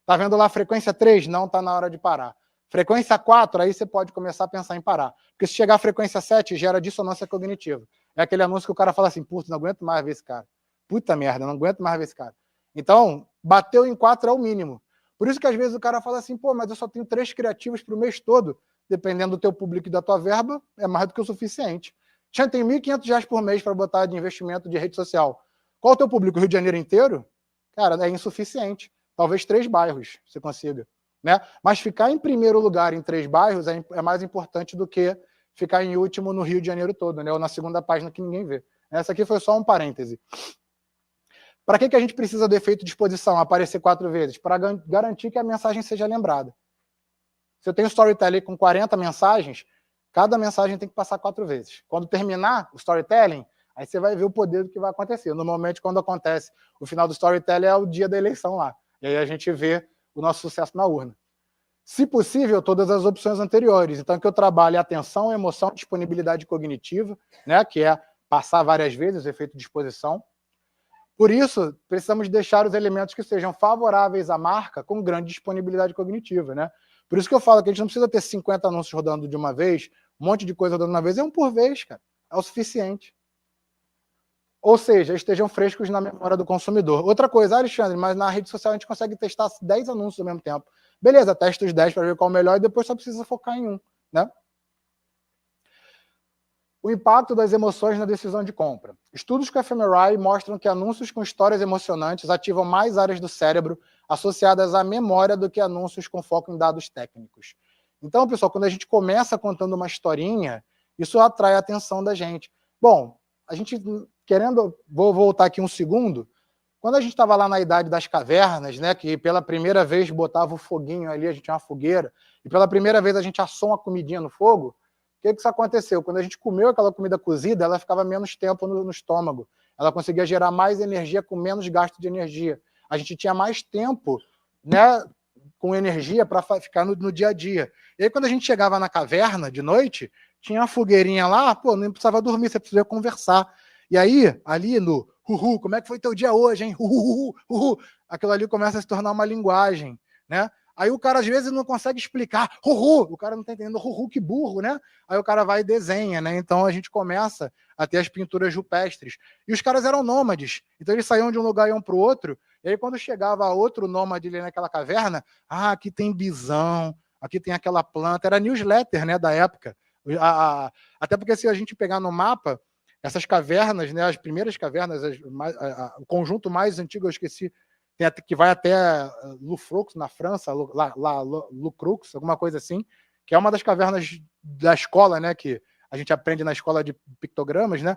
Tá vendo lá a frequência 3, não tá na hora de parar. Frequência 4, aí você pode começar a pensar em parar. Porque se chegar a frequência 7, gera dissonância cognitiva. É aquele anúncio que o cara fala assim, puta, não aguento mais ver esse cara. Puta merda, não aguento mais ver esse cara. Então, bateu em 4 é o mínimo. Por isso que às vezes o cara fala assim, pô, mas eu só tenho 3 criativos pro mês todo. Dependendo do teu público e da tua verba, é mais do que o suficiente. Já tem R$1.500 por mês para botar de investimento de rede social. Qual o teu público? Rio de Janeiro inteiro? Cara, é insuficiente. Talvez 3 bairros você consiga, né? Mas ficar em primeiro lugar em 3 bairros é mais importante do que ficar em último no Rio de Janeiro todo, né? Ou na segunda página que ninguém vê. Essa aqui foi só um parêntese. Para que a gente precisa do efeito de exposição, aparecer 4 vezes? Para garantir que a mensagem seja lembrada. Se eu tenho storytelling com 40 mensagens, cada mensagem tem que passar 4 vezes. Quando terminar o storytelling, aí você vai ver o poder do que vai acontecer. Normalmente, quando acontece o final do storytelling, é o dia da eleição lá. E aí a gente vê o nosso sucesso na urna. Se possível, todas as opções anteriores. Então, que eu trabalhe atenção, emoção, disponibilidade cognitiva, né, que é passar várias vezes o efeito de exposição. Por isso, precisamos deixar os elementos que sejam favoráveis à marca com grande disponibilidade cognitiva, né? Por isso que eu falo que a gente não precisa ter 50 anúncios rodando de uma vez, um monte de coisa rodando de uma vez, é um por vez, cara. É o suficiente. Ou seja, estejam frescos na memória do consumidor. Outra coisa, Alexandre, mas na rede social a gente consegue testar 10 anúncios ao mesmo tempo. Beleza, testa os 10 para ver qual é o melhor e depois só precisa focar em um, né? O impacto das emoções na decisão de compra. Estudos com fMRI mostram que anúncios com histórias emocionantes ativam mais áreas do cérebro associadas à memória do que anúncios com foco em dados técnicos. Então, pessoal, quando a gente começa contando uma historinha, isso atrai a atenção da gente. Bom, a gente vou voltar aqui um segundo. Quando a gente estava lá na Idade das Cavernas, né, que pela primeira vez botava o foguinho ali, a gente tinha uma fogueira, e pela primeira vez a gente assou uma comidinha no fogo, o que isso aconteceu? Quando a gente comeu aquela comida cozida, ela ficava menos tempo no estômago. Ela conseguia gerar mais energia com menos gasto de energia. A gente tinha mais tempo, né, com energia para ficar no dia a dia. E aí, quando a gente chegava na caverna de noite, tinha uma fogueirinha lá, pô, não precisava dormir, você precisava conversar. E aí, ali no como é que foi teu dia hoje, hein? Aquilo ali começa a se tornar uma linguagem, né? Aí o cara às vezes não consegue explicar, o cara não tá entendendo, que burro, né? Aí o cara vai e desenha, né? Então a gente começa a ter as pinturas rupestres. E os caras eram nômades, então eles saíam de um lugar e iam para o outro, e aí quando chegava outro nômade ali naquela caverna, aqui tem bisão, aqui tem aquela planta, era newsletter, né, da época. Até porque se a gente pegar no mapa, essas cavernas, né, as primeiras cavernas, o conjunto mais antigo, eu esqueci, que vai até Lufrux, na França, Lucrux, alguma coisa assim, que é uma das cavernas da escola, né, que a gente aprende na escola de pictogramas, né?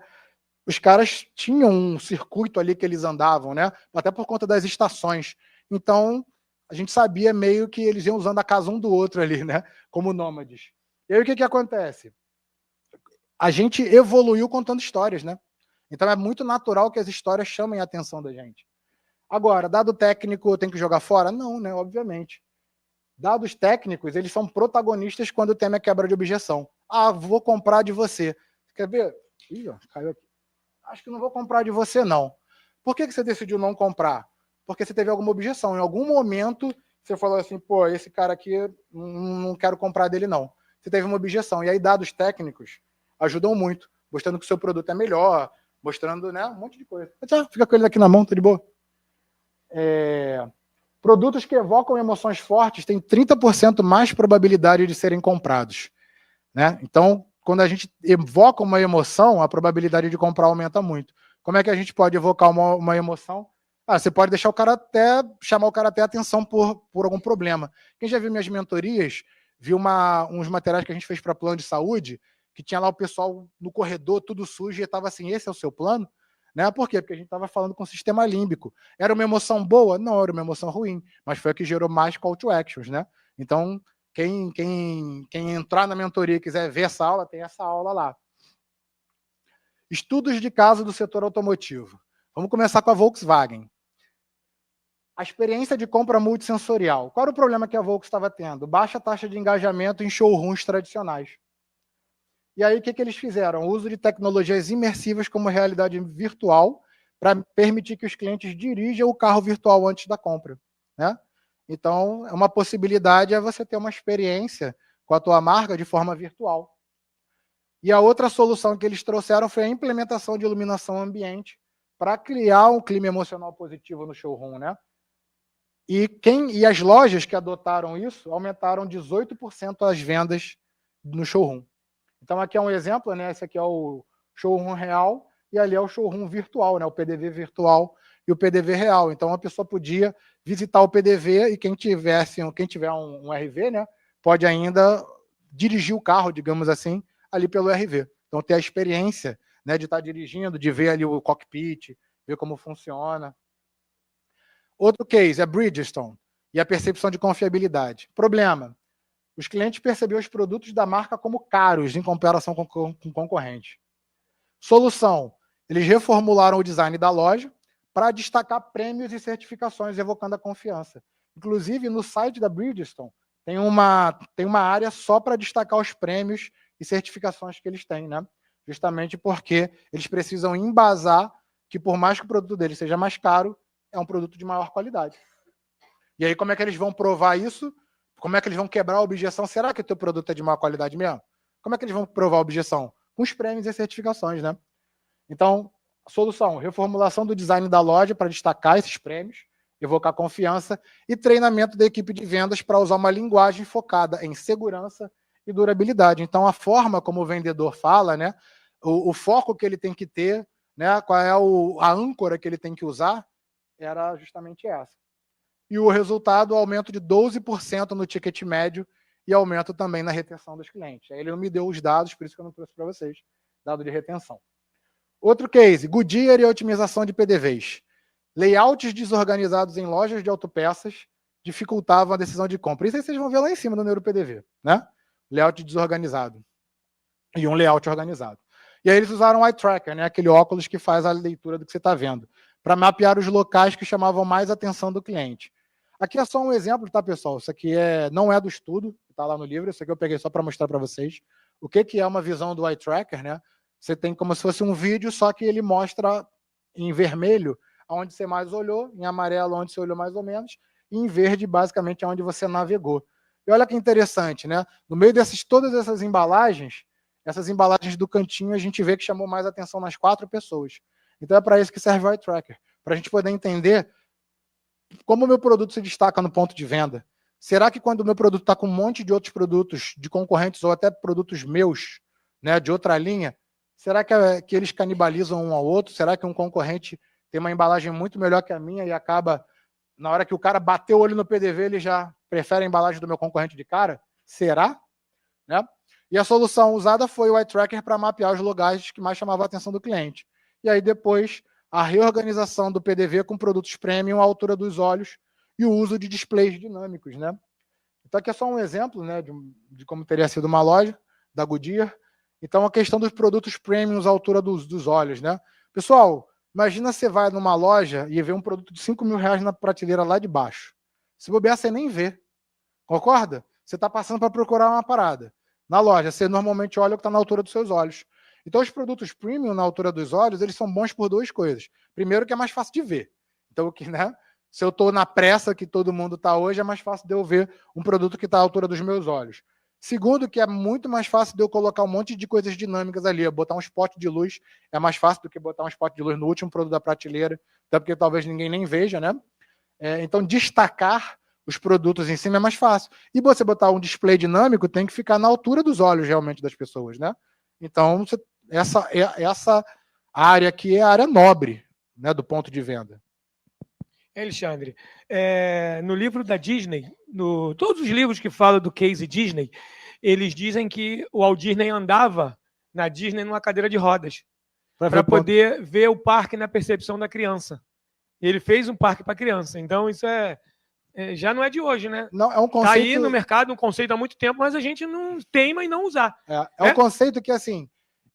Os caras tinham um circuito ali que eles andavam, né? Até por conta das estações. Então, a gente sabia meio que eles iam usando a casa um do outro ali, né? Como nômades. E aí o que acontece? A gente evoluiu contando histórias, né? Então é muito natural que as histórias chamem a atenção da gente. Agora, dado técnico tem que jogar fora? Não, né? Obviamente. Dados técnicos, eles são protagonistas quando o tema é quebra de objeção. Vou comprar de você. Quer ver? Ih, ó, caiu aqui. Acho que não vou comprar de você, não. Por que você decidiu não comprar? Porque você teve alguma objeção. Em algum momento, você falou assim, pô, esse cara aqui, não quero comprar dele, não. Você teve uma objeção. E aí, dados técnicos ajudam muito, mostrando que o seu produto é melhor, mostrando, né, um monte de coisa. Fica com ele aqui na mão, tá de boa. Produtos que evocam emoções fortes têm 30% mais probabilidade de serem comprados, né? Então, quando a gente evoca uma emoção, a probabilidade de comprar aumenta muito. Como é que a gente pode evocar uma emoção? Você pode deixar chamar o cara até atenção por algum problema. Quem já viu minhas mentorias, viu uns materiais que a gente fez para plano de saúde, que tinha lá o pessoal no corredor, tudo sujo, e estava assim, esse é o seu plano? Né? Por quê? Porque a gente estava falando com o sistema límbico. Era uma emoção boa? Não, era uma emoção ruim, mas foi a que gerou mais call to actions, né? Então, quem entrar na mentoria e quiser ver essa aula, tem essa aula lá. Estudos de caso do setor automotivo. Vamos começar com a Volkswagen. A experiência de compra multissensorial. Qual era o problema que a Volkswagen estava tendo? Baixa taxa de engajamento em showrooms tradicionais. E aí, o que eles fizeram? O uso de tecnologias imersivas como realidade virtual para permitir que os clientes dirijam o carro virtual antes da compra, né? Então, uma possibilidade é você ter uma experiência com a tua marca de forma virtual. E a outra solução que eles trouxeram foi a implementação de iluminação ambiente para criar um clima emocional positivo no showroom, né? E as lojas que adotaram isso aumentaram 18% as vendas no showroom. Então, aqui é um exemplo, né? Esse aqui é o showroom real e ali é o showroom virtual, né? O PDV virtual e o PDV real. Então, a pessoa podia visitar o PDV e quem tiver um RV, né? Pode ainda dirigir o carro, digamos assim, ali pelo RV. Então, ter a experiência, né, de estar dirigindo, de ver ali o cockpit, ver como funciona. Outro case é Bridgestone e a percepção de confiabilidade. Problema. Os clientes perceberam os produtos da marca como caros em comparação com concorrentes. Solução. Eles reformularam o design da loja para destacar prêmios e certificações, evocando a confiança. Inclusive, no site da Bridgestone, tem uma área só para destacar os prêmios e certificações que eles têm, né? Justamente porque eles precisam embasar que, por mais que o produto deles seja mais caro, é um produto de maior qualidade. E aí, como é que eles vão provar isso? Como é que eles vão quebrar a objeção? Será que o teu produto é de maior qualidade mesmo? Como é que eles vão provar a objeção? Com os prêmios e certificações, né? Então, solução, reformulação do design da loja para destacar esses prêmios, evocar confiança, e treinamento da equipe de vendas para usar uma linguagem focada em segurança e durabilidade. Então, a forma como o vendedor fala, né, o foco que ele tem que ter, né, qual é a âncora que ele tem que usar, era justamente essa. E o resultado, aumento de 12% no ticket médio e aumento também na retenção dos clientes. Aí ele não me deu os dados, por isso que eu não trouxe para vocês, dado de retenção. Outro case, Goodyear e otimização de PDVs. Layouts desorganizados em lojas de autopeças dificultavam a decisão de compra. Isso aí vocês vão ver lá em cima no NeuroPDV, né? Layout desorganizado. E um layout organizado. E aí eles usaram o eye tracker, né? Aquele óculos que faz a leitura do que você está vendo, para mapear os locais que chamavam mais a atenção do cliente. Aqui é só um exemplo, tá, pessoal? Isso aqui não é do estudo, que está lá no livro, isso aqui eu peguei só para mostrar para vocês. O que é uma visão do eye tracker, né? Você tem como se fosse um vídeo, só que ele mostra em vermelho onde você mais olhou, em amarelo onde você olhou mais ou menos, e em verde, basicamente, onde você navegou. E olha que interessante, né? No meio todas essas embalagens do cantinho, a gente vê que chamou mais atenção nas 4 pessoas. Então é para isso que serve o eye tracker, para a gente poder entender como o meu produto se destaca no ponto de venda. Será que quando o meu produto está com um monte de outros produtos, de concorrentes ou até produtos meus, né, de outra linha, será que eles canibalizam um ao outro? Será que um concorrente tem uma embalagem muito melhor que a minha e acaba, na hora que o cara bateu o olho no PDV, ele já prefere a embalagem do meu concorrente de cara? Será? Né? E a solução usada foi o eye tracker para mapear os lugares que mais chamavam a atenção do cliente. E aí depois a reorganização do PDV com produtos premium à altura dos olhos e o uso de displays dinâmicos, né? Então aqui é só um exemplo, né, de como teria sido uma loja da Goodyear. Então a questão dos produtos premiums à altura dos olhos, né? Pessoal, imagina você vai numa loja e vê um produto de R$5.000 na prateleira lá de baixo. Se bobear, você nem vê. Concorda? Você está passando para procurar uma parada. Na loja, você normalmente olha o que está na altura dos seus olhos. Então, os produtos premium na altura dos olhos, eles são bons por 2 coisas. Primeiro, que é mais fácil de ver. Então, né, se eu estou na pressa que todo mundo está hoje, é mais fácil de eu ver um produto que está à altura dos meus olhos. Segundo, que é muito mais fácil de eu colocar um monte de coisas dinâmicas ali. Botar um spot de luz é mais fácil do que botar um spot de luz no último produto da prateleira, até porque talvez ninguém nem veja, né? Então, destacar os produtos em cima é mais fácil. E você botar um display dinâmico tem que ficar na altura dos olhos, realmente, das pessoas, né? Então, essa área aqui é a área nobre, né, do ponto de venda. Alexandre, no livro da Disney, todos os livros que falam do case Disney, eles dizem que o Walt Disney andava na Disney numa cadeira de rodas para poder ver o parque na percepção da criança. Ele fez um parque para criança. Então, isso já não é de hoje, né? Não, é um conceito... Tá aí no mercado um conceito há muito tempo, mas a gente não teima em não usar. Um conceito que, assim,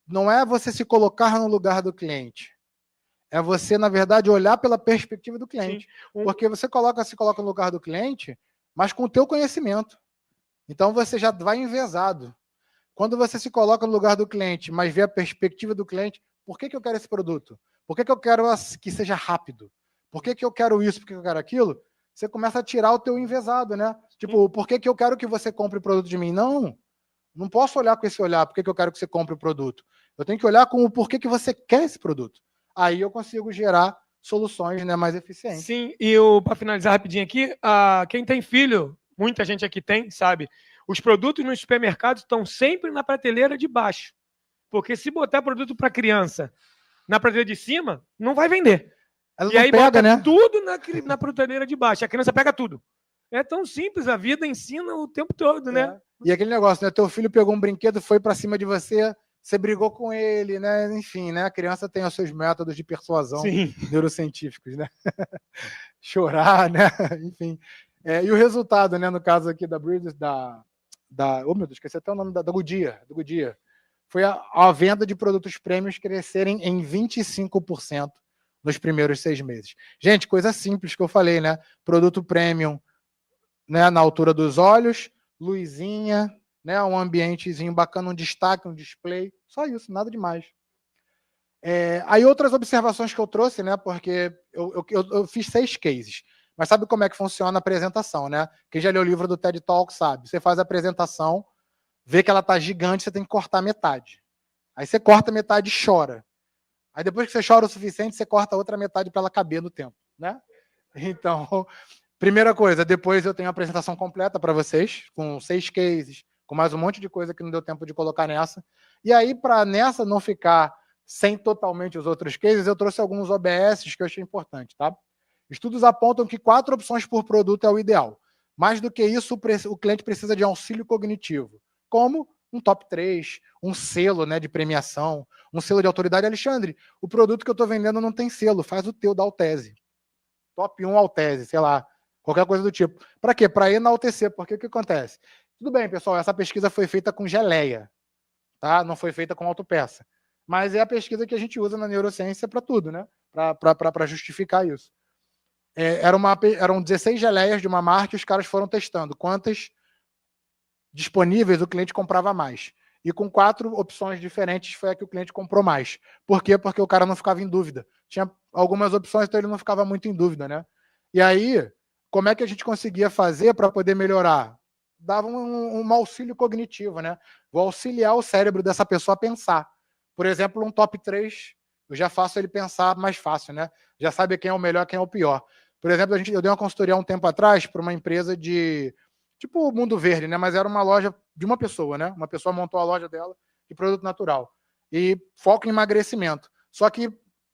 não é você se colocar no lugar do cliente. É você, na verdade, olhar pela perspectiva do cliente. Porque você se coloca no lugar do cliente, mas com o teu conhecimento. Então, você já vai envezado. Quando você se coloca no lugar do cliente, mas vê a perspectiva do cliente, por que eu quero esse produto? Por que eu quero que seja rápido? Por que eu quero isso? Por que eu quero aquilo? Você começa a tirar o teu envezado, né? Tipo, por que eu quero que você compre o produto de mim? Não posso olhar com esse olhar, por que eu quero que você compre o produto. Eu tenho que olhar com o porquê que você quer esse produto. Aí eu consigo gerar soluções, né, mais eficientes. Sim, e para finalizar rapidinho aqui, quem tem filho, muita gente aqui tem, sabe? Os produtos nos supermercados estão sempre na prateleira de baixo. Porque se botar produto para criança na prateleira de cima, não vai vender. Ela e aí pega, bota, né, tudo na prateleira de baixo. A criança pega tudo. É tão simples, a vida ensina o tempo todo, né? E aquele negócio, né? Teu filho pegou um brinquedo, foi para cima de você, você brigou com ele, né? Enfim, né? A criança tem os seus métodos de persuasão neurocientíficos, né? Chorar, né? Enfim. E o resultado, né? No caso aqui da Breeders, oh, meu Deus, esqueci até o nome da Goodyear. Foi a venda de produtos prêmios crescerem em 25% nos primeiros 6 meses. Gente, coisa simples que eu falei, né? Produto premium, né? Na altura dos olhos, luzinha, né, um ambientezinho bacana, um destaque, um display, só isso, nada demais. Aí outras observações que eu trouxe, né, porque eu fiz 6 cases, mas sabe como é que funciona a apresentação, né? Quem já leu o livro do TED Talk sabe, você faz a apresentação, vê que ela tá gigante, você tem que cortar metade. Aí você corta metade e chora. Aí depois que você chora o suficiente, você corta a outra metade para ela caber no tempo, né? Então, primeira coisa, depois eu tenho a apresentação completa para vocês, com 6 cases, com mais um monte de coisa que não deu tempo de colocar nessa. E aí, para nessa não ficar sem totalmente os outros cases, eu trouxe alguns OBS que eu achei importante, tá? Estudos apontam que 4 opções por produto é o ideal. Mais do que isso, o cliente precisa de auxílio cognitivo, como um top 3, um selo, né, de premiação, um selo de autoridade. Alexandre, o produto que eu estou vendendo não tem selo, faz o teu da Altese. Top 1 Altese, sei lá, qualquer coisa do tipo. Para quê? Para enaltecer, porque o que acontece? Tudo bem, pessoal, essa pesquisa foi feita com geleia, tá? Não foi feita com autopeça. Mas é a pesquisa que a gente usa na neurociência para tudo, né? Para justificar isso. Eram 16 geleias de uma marca e os caras foram testando quantas disponíveis o cliente comprava mais. E com 4 opções diferentes foi a que o cliente comprou mais. Por quê? Porque o cara não ficava em dúvida. Tinha algumas opções, então ele não ficava muito em dúvida, né? E aí, como é que a gente conseguia fazer para poder melhorar? Dava um auxílio cognitivo, né? Vou auxiliar o cérebro dessa pessoa a pensar. Por exemplo, um top 3, eu já faço ele pensar mais fácil, né? Já sabe quem é o melhor, quem é o pior. Por exemplo, eu dei uma consultoria há um tempo atrás para uma empresa de tipo o Mundo Verde, né? Mas era uma loja de uma pessoa, né? Uma pessoa montou a loja dela de produto natural. E foco em emagrecimento. Só que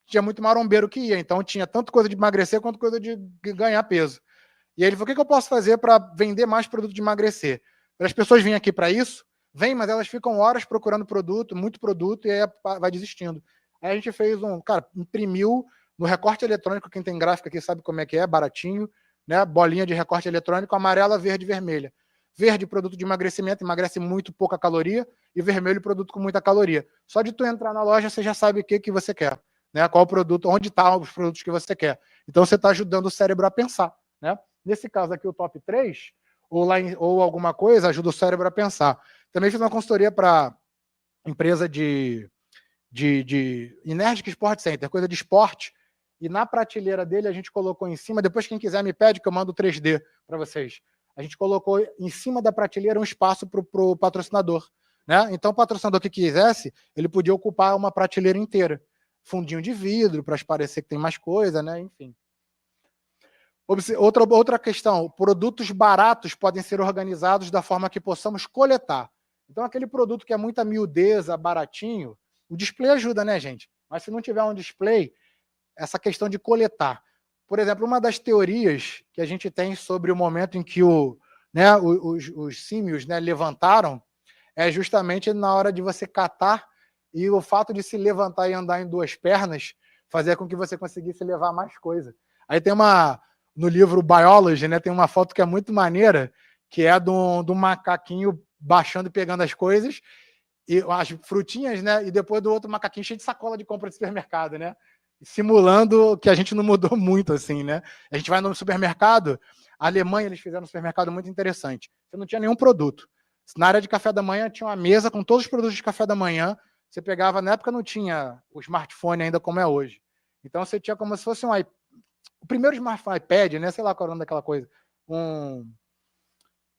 tinha muito marombeiro que ia, então tinha tanto coisa de emagrecer quanto coisa de ganhar peso. E aí ele falou: o que eu posso fazer para vender mais produto de emagrecer? As pessoas vêm aqui para isso, vêm, mas elas ficam horas procurando produto, muito produto, e aí vai desistindo. Aí a gente fez imprimiu no recorte eletrônico, quem tem gráfico aqui sabe como é que é, baratinho, né? Bolinha de recorte eletrônico, amarela, verde e vermelha. Verde, produto de emagrecimento, emagrece muito pouca caloria, e vermelho, produto com muita caloria. Só de tu entrar na loja, você já sabe o que você quer, né? Qual produto, onde estão os produtos que você quer. Então você está ajudando o cérebro a pensar, né? Nesse caso aqui, o top 3, ou alguma coisa, ajuda o cérebro a pensar. Também fiz uma consultoria para empresa de Energic Sport Center, coisa de esporte, e na prateleira dele a gente colocou em cima, depois quem quiser me pede que eu mando 3D para vocês. A gente colocou em cima da prateleira um espaço para o patrocinador, né? Então o patrocinador que quisesse, ele podia ocupar uma prateleira inteira. Fundinho de vidro, para parecer que tem mais coisa, né? Enfim. Outra questão, produtos baratos podem ser organizados da forma que possamos coletar. Então aquele produto que é muita miudeza, baratinho, o display ajuda, né, gente? Mas se não tiver um display, essa questão de coletar. Por exemplo, uma das teorias que a gente tem sobre o momento em que os símios, né, levantaram é justamente na hora de você catar, e o fato de se levantar e andar em 2 pernas fazia com que você conseguisse levar mais coisa. Aí tem no livro Biology, né, tem uma foto que é muito maneira, que é de um macaquinho baixando e pegando as coisas, e as frutinhas, né? E depois do outro macaquinho cheio de sacola de compra de supermercado, né? Simulando que a gente não mudou muito, assim, né? A gente vai no supermercado, a Alemanha, eles fizeram um supermercado muito interessante. Você não tinha nenhum produto. Na área de café da manhã, tinha uma mesa com todos os produtos de café da manhã. Você pegava, na época não tinha o smartphone ainda como é hoje. Então você tinha como se fosse o primeiro smartphone, iPad, né? Sei lá qual era o nome daquela coisa.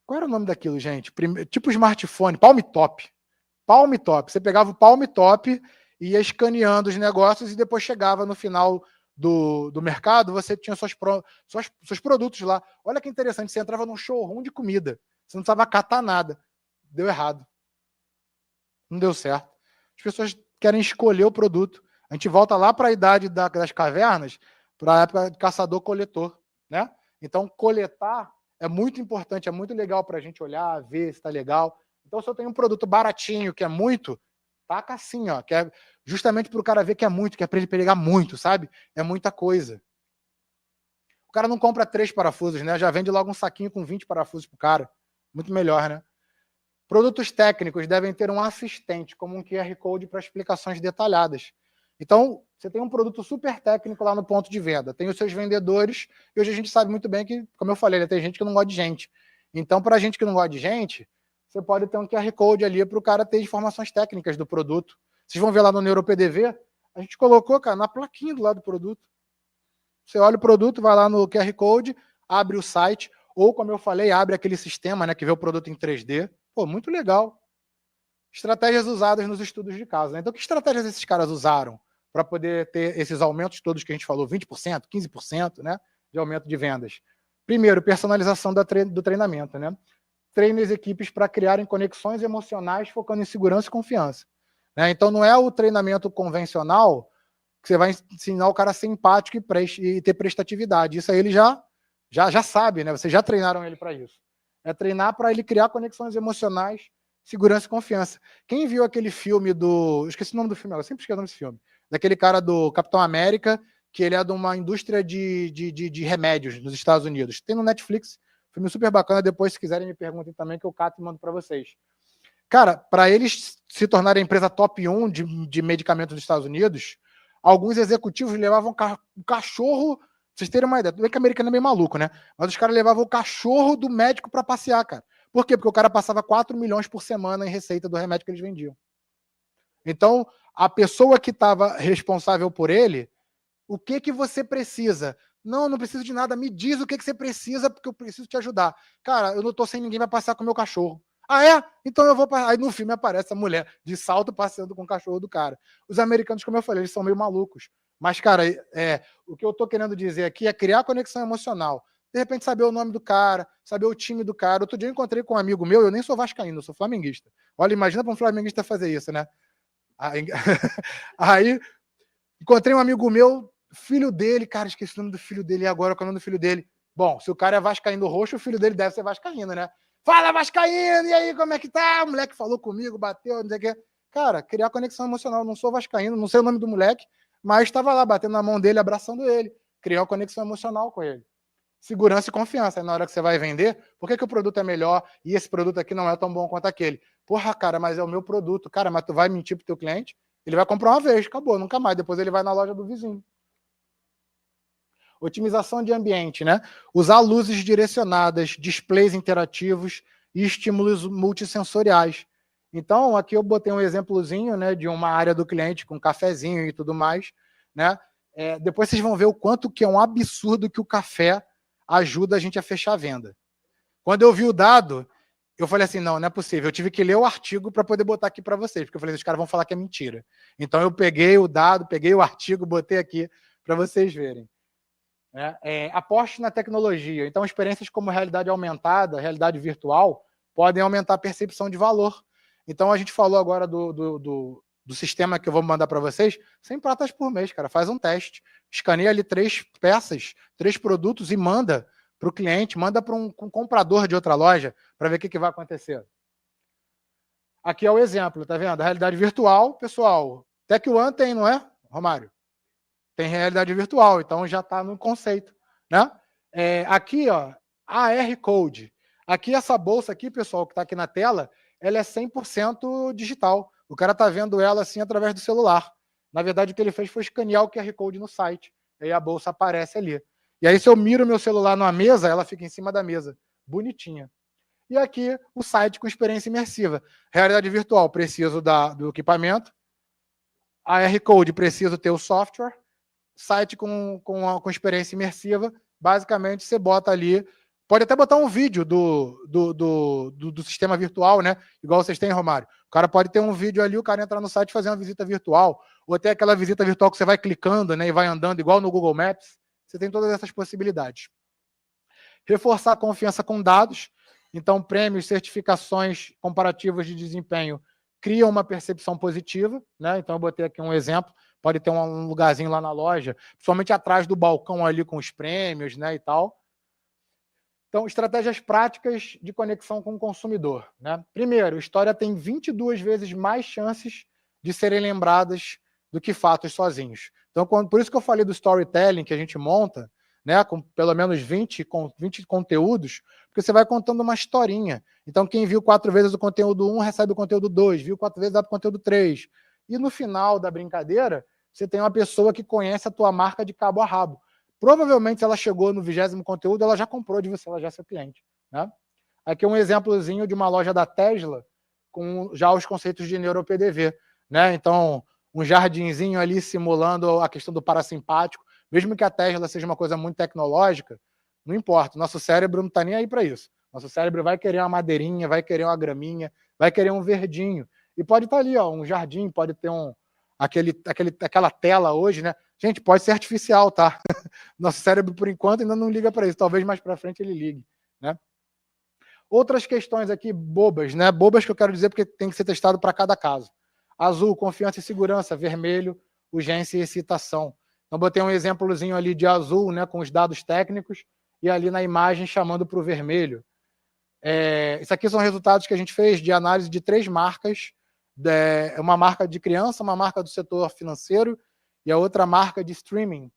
Qual era o nome daquilo, gente? Tipo smartphone, Palm Top. Palm Top. Você pegava o Palm Top e ia escaneando os negócios e depois chegava no final do mercado, você tinha seus produtos lá. Olha que interessante, você entrava num showroom de comida. Você não precisava catar nada. Deu errado. Não deu certo. As pessoas querem escolher o produto. A gente volta lá para a idade das cavernas, para a época de caçador-coletor, né? Então, coletar é muito importante, é muito legal para a gente olhar, ver se está legal. Então, se eu tenho um produto baratinho, que é muito, taca assim, ó, que é justamente para o cara ver que é muito, que é para ele pegar muito, sabe? É muita coisa. O cara não compra 3 parafusos, né? Já vende logo um saquinho com 20 parafusos pro cara. Muito melhor, né? Produtos técnicos devem ter um assistente, como um QR Code para explicações detalhadas. Então, você tem um produto super técnico lá no ponto de venda, tem os seus vendedores, e hoje a gente sabe muito bem que, como eu falei, tem gente que não gosta de gente. Então, para a gente que não gosta de gente, você pode ter um QR Code ali para o cara ter informações técnicas do produto. Vocês vão ver lá no NeuroPDV, a gente colocou, cara, na plaquinha do lado do produto. Você olha o produto, vai lá no QR Code, abre o site, ou, como eu falei, abre aquele sistema, né, que vê o produto em 3D. Pô, muito legal. Estratégias usadas nos estudos de caso, né? Então, que estratégias esses caras usaram para poder ter esses aumentos todos que a gente falou, 20%, 15%, né? de aumento de vendas? Primeiro, personalização do treinamento, né? Treine as equipes para criarem conexões emocionais focando em segurança e confiança. Né? Então, não é o treinamento convencional que você vai ensinar o cara a ser empático e ter prestatividade. Isso aí ele já sabe, né? Vocês já treinaram ele para isso. É treinar para ele criar conexões emocionais, segurança e confiança. Quem viu aquele filme eu esqueci o nome do filme, eu sempre esqueço o nome desse filme. Daquele cara do Capitão América, que ele é de uma indústria de remédios nos Estados Unidos. Tem no Netflix, filme super bacana. Depois, se quiserem, me perguntem também, que eu cato e mando para vocês. Cara, para eles se tornarem a empresa top 1 de medicamentos dos Estados Unidos, alguns executivos levavam o cachorro. Pra vocês terem uma ideia, tudo bem que o americano é meio maluco, né? Mas os caras levavam o cachorro do médico para passear, cara. Por quê? Porque o cara passava 4 milhões por semana em receita do remédio que eles vendiam. Então, a pessoa que estava responsável por ele, o que você precisa? Não preciso de nada, me diz o que você precisa, porque eu preciso te ajudar. Cara, eu não tô sem ninguém para passear com o meu cachorro. Ah, é? Então eu vou... Aí no filme aparece a mulher de salto passeando com o cachorro do cara. Os americanos, como eu falei, eles são meio malucos. Mas, cara, o que eu tô querendo dizer aqui é criar conexão emocional. De repente, saber o nome do cara, saber o time do cara. Outro dia eu encontrei com um amigo meu, eu nem sou vascaíno, eu sou flamenguista. Olha, imagina para um flamenguista fazer isso, né? Aí encontrei um amigo meu, filho dele, cara, esqueci o nome do filho dele agora, qual é o nome do filho dele? Bom, se o cara é vascaíno roxo, o filho dele deve ser vascaíno, né? Fala, vascaíno, e aí, como é que tá? O moleque falou comigo, bateu, não sei o quê. Cara, criar conexão emocional. Não sou vascaíno, não sei o nome do moleque, mas estava lá, batendo na mão dele, abraçando ele. Criar uma conexão emocional com ele. Segurança e confiança. Aí na hora que você vai vender, por que o produto é melhor e esse produto aqui não é tão bom quanto aquele? Porra, cara, mas é o meu produto. Cara, mas tu vai mentir pro teu cliente? Ele vai comprar uma vez, acabou, nunca mais. Depois ele vai na loja do vizinho. Otimização de ambiente, né? Usar luzes direcionadas, displays interativos e estímulos multissensoriais. Então, aqui eu botei um exemplozinho, né, de uma área do cliente com cafezinho e tudo mais, né? Depois vocês vão ver o quanto que é um absurdo que o café ajuda a gente a fechar a venda. Quando eu vi o dado, eu falei assim, não é possível. Eu tive que ler o artigo para poder botar aqui para vocês, porque eu falei, os caras vão falar que é mentira. Então eu peguei o dado, peguei o artigo, botei aqui para vocês verem. Aposte na tecnologia. Então, experiências como realidade aumentada, realidade virtual, podem aumentar a percepção de valor. Então, a gente falou agora do sistema que eu vou mandar para vocês, 100 pratas por mês, cara. Faz um teste. Escaneia ali 3 peças, 3 produtos e manda para o cliente, manda para um comprador de outra loja para ver o que vai acontecer. Aqui é o exemplo, tá vendo? A realidade virtual, pessoal. Tech One tem, não é, Romário? Tem realidade virtual, então já está no conceito, né? Aqui, ó, AR Code. Aqui, essa bolsa aqui, pessoal, que está aqui na tela, ela é 100% digital. O cara está vendo ela assim através do celular. Na verdade, o que ele fez foi escanear o QR Code no site. Aí a bolsa aparece ali. E aí, se eu miro meu celular numa mesa, ela fica em cima da mesa. Bonitinha. E aqui, o site com experiência imersiva. Realidade virtual, preciso do equipamento. AR Code, preciso ter o software. Site com experiência imersiva, basicamente você bota ali, pode até botar um vídeo do sistema virtual, né? Igual vocês têm, Romário. O cara pode ter um vídeo ali, o cara entrar no site e fazer uma visita virtual, ou até aquela visita virtual que você vai clicando, né, e vai andando, igual no Google Maps. Você tem todas essas possibilidades. Reforçar a confiança com dados. Então, prêmios, certificações comparativas de desempenho criam uma percepção positiva, né? Então, eu botei aqui um exemplo. Pode ter um lugarzinho lá na loja, principalmente atrás do balcão ali com os prêmios, né, e tal. Então, estratégias práticas de conexão com o consumidor, né? Primeiro, história tem 22 vezes mais chances de serem lembradas do que fatos sozinhos. Então, por isso que eu falei do storytelling que a gente monta, né, com pelo menos 20 conteúdos, porque você vai contando uma historinha. Então, quem viu 4 vezes o conteúdo 1 recebe o conteúdo 2, viu 4 vezes dá o conteúdo 3. E no final da brincadeira, você tem uma pessoa que conhece a tua marca de cabo a rabo. Provavelmente, se ela chegou no 20º conteúdo, ela já comprou de você, ela já é seu cliente, né? Aqui um exemplozinho de uma loja da Tesla com já os conceitos de NeuroPDV, né? Então, um jardinzinho ali simulando a questão do parasimpático. Mesmo que a Tesla seja uma coisa muito tecnológica, não importa. Nosso cérebro não está nem aí para isso. Nosso cérebro vai querer uma madeirinha, vai querer uma graminha, vai querer um verdinho. E pode estar ali, ó, um jardim, pode ter aquela tela hoje, né? Gente, pode ser artificial, tá? Nosso cérebro, por enquanto, ainda não liga para isso. Talvez mais para frente ele ligue, né? Outras questões aqui bobas, né? Bobas que eu quero dizer porque tem que ser testado para cada caso. Azul, confiança e segurança. Vermelho, urgência e excitação. Então, botei um exemplozinho ali de azul, né, com os dados técnicos, e ali na imagem chamando para o vermelho. Isso aqui são resultados que a gente fez de análise de 3 marcas. Uma marca de criança, uma marca do setor financeiro e a outra marca de streaming,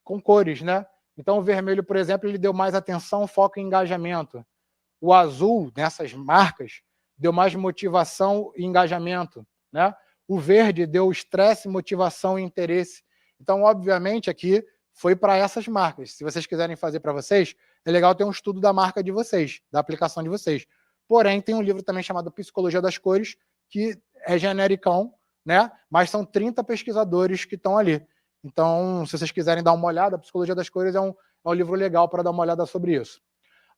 com cores, né? Então, o vermelho, por exemplo, ele deu mais atenção, foco e engajamento. O azul, nessas marcas, deu mais motivação e engajamento, né? O verde deu estresse, motivação e interesse. Então, obviamente, aqui foi para essas marcas. Se vocês quiserem fazer para vocês, é legal ter um estudo da marca de vocês, da aplicação de vocês. Porém, tem um livro também chamado Psicologia das Cores, que é genericão, né? Mas são 30 pesquisadores que estão ali. Então, se vocês quiserem dar uma olhada, a Psicologia das Cores é um livro legal para dar uma olhada sobre isso.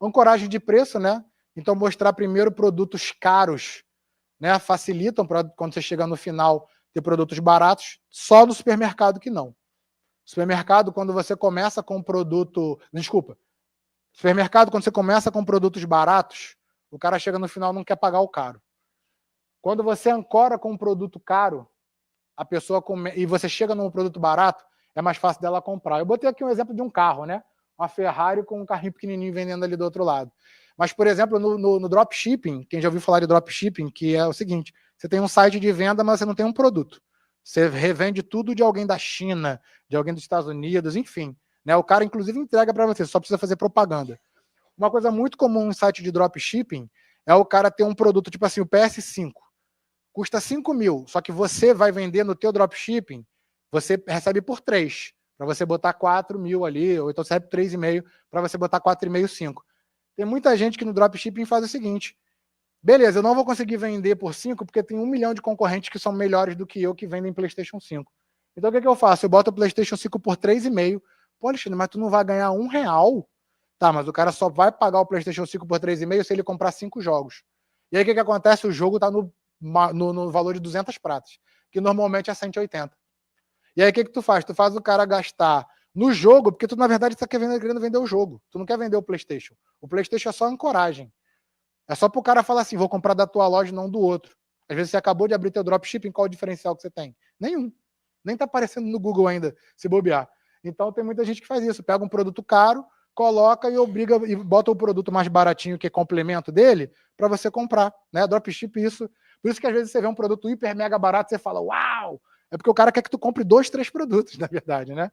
Ancoragem de preço, né? Então, mostrar primeiro produtos caros, né? Facilitam para quando você chega no final ter produtos baratos, só no supermercado que não. Supermercado, quando você começa com produto... Desculpa. Supermercado, quando você começa com produtos baratos, o cara chega no final e não quer pagar o caro. Quando você ancora com um produto caro, a pessoa e você chega num produto barato, é mais fácil dela comprar. Eu botei aqui um exemplo de um carro, né? Uma Ferrari com um carrinho pequenininho vendendo ali do outro lado. Mas, por exemplo, no dropshipping, quem já ouviu falar de dropshipping, que é o seguinte, você tem um site de venda, mas você não tem um produto. Você revende tudo de alguém da China, de alguém dos Estados Unidos, enfim. Né? O cara, inclusive, entrega para você, só precisa fazer propaganda. Uma coisa muito comum em site de dropshipping é o cara ter um produto, tipo assim, o PS5. Custa 5 mil, só que você vai vender no teu dropshipping, você recebe por 3, para você botar 4 mil ali, ou então você recebe 3,5 para você botar 4,5, 5. Tem muita gente que no dropshipping faz o seguinte, beleza, eu não vou conseguir vender por 5 porque tem 1 milhão de concorrentes que são melhores do que eu que vendem PlayStation 5. Então o que eu faço? Eu boto o PlayStation 5 por 3,5. Pô, Alexandre, mas tu não vai ganhar R$1? Tá, mas o cara só vai pagar o PlayStation 5 por 3,5 se ele comprar 5 jogos. E aí o que acontece? O jogo tá no valor de 200 pratas, que normalmente é 180. E aí o que tu faz? Tu faz o cara gastar no jogo, porque tu na verdade está querendo vender o jogo. Tu não quer vender o PlayStation. O PlayStation é só ancoragem. É só pro cara falar assim, vou comprar da tua loja e não do outro. Às vezes você acabou de abrir teu dropshipping, qual o diferencial que você tem? Nenhum. Nem tá aparecendo no Google ainda, se bobear. Então tem muita gente que faz isso. Pega um produto caro, coloca e obriga e bota o produto mais baratinho, que é complemento dele, para você comprar. Né? Dropship, isso. Por isso que às vezes você vê um produto hiper mega barato e você fala, uau! É porque o cara quer que tu compre 2, 3 produtos, na verdade, né?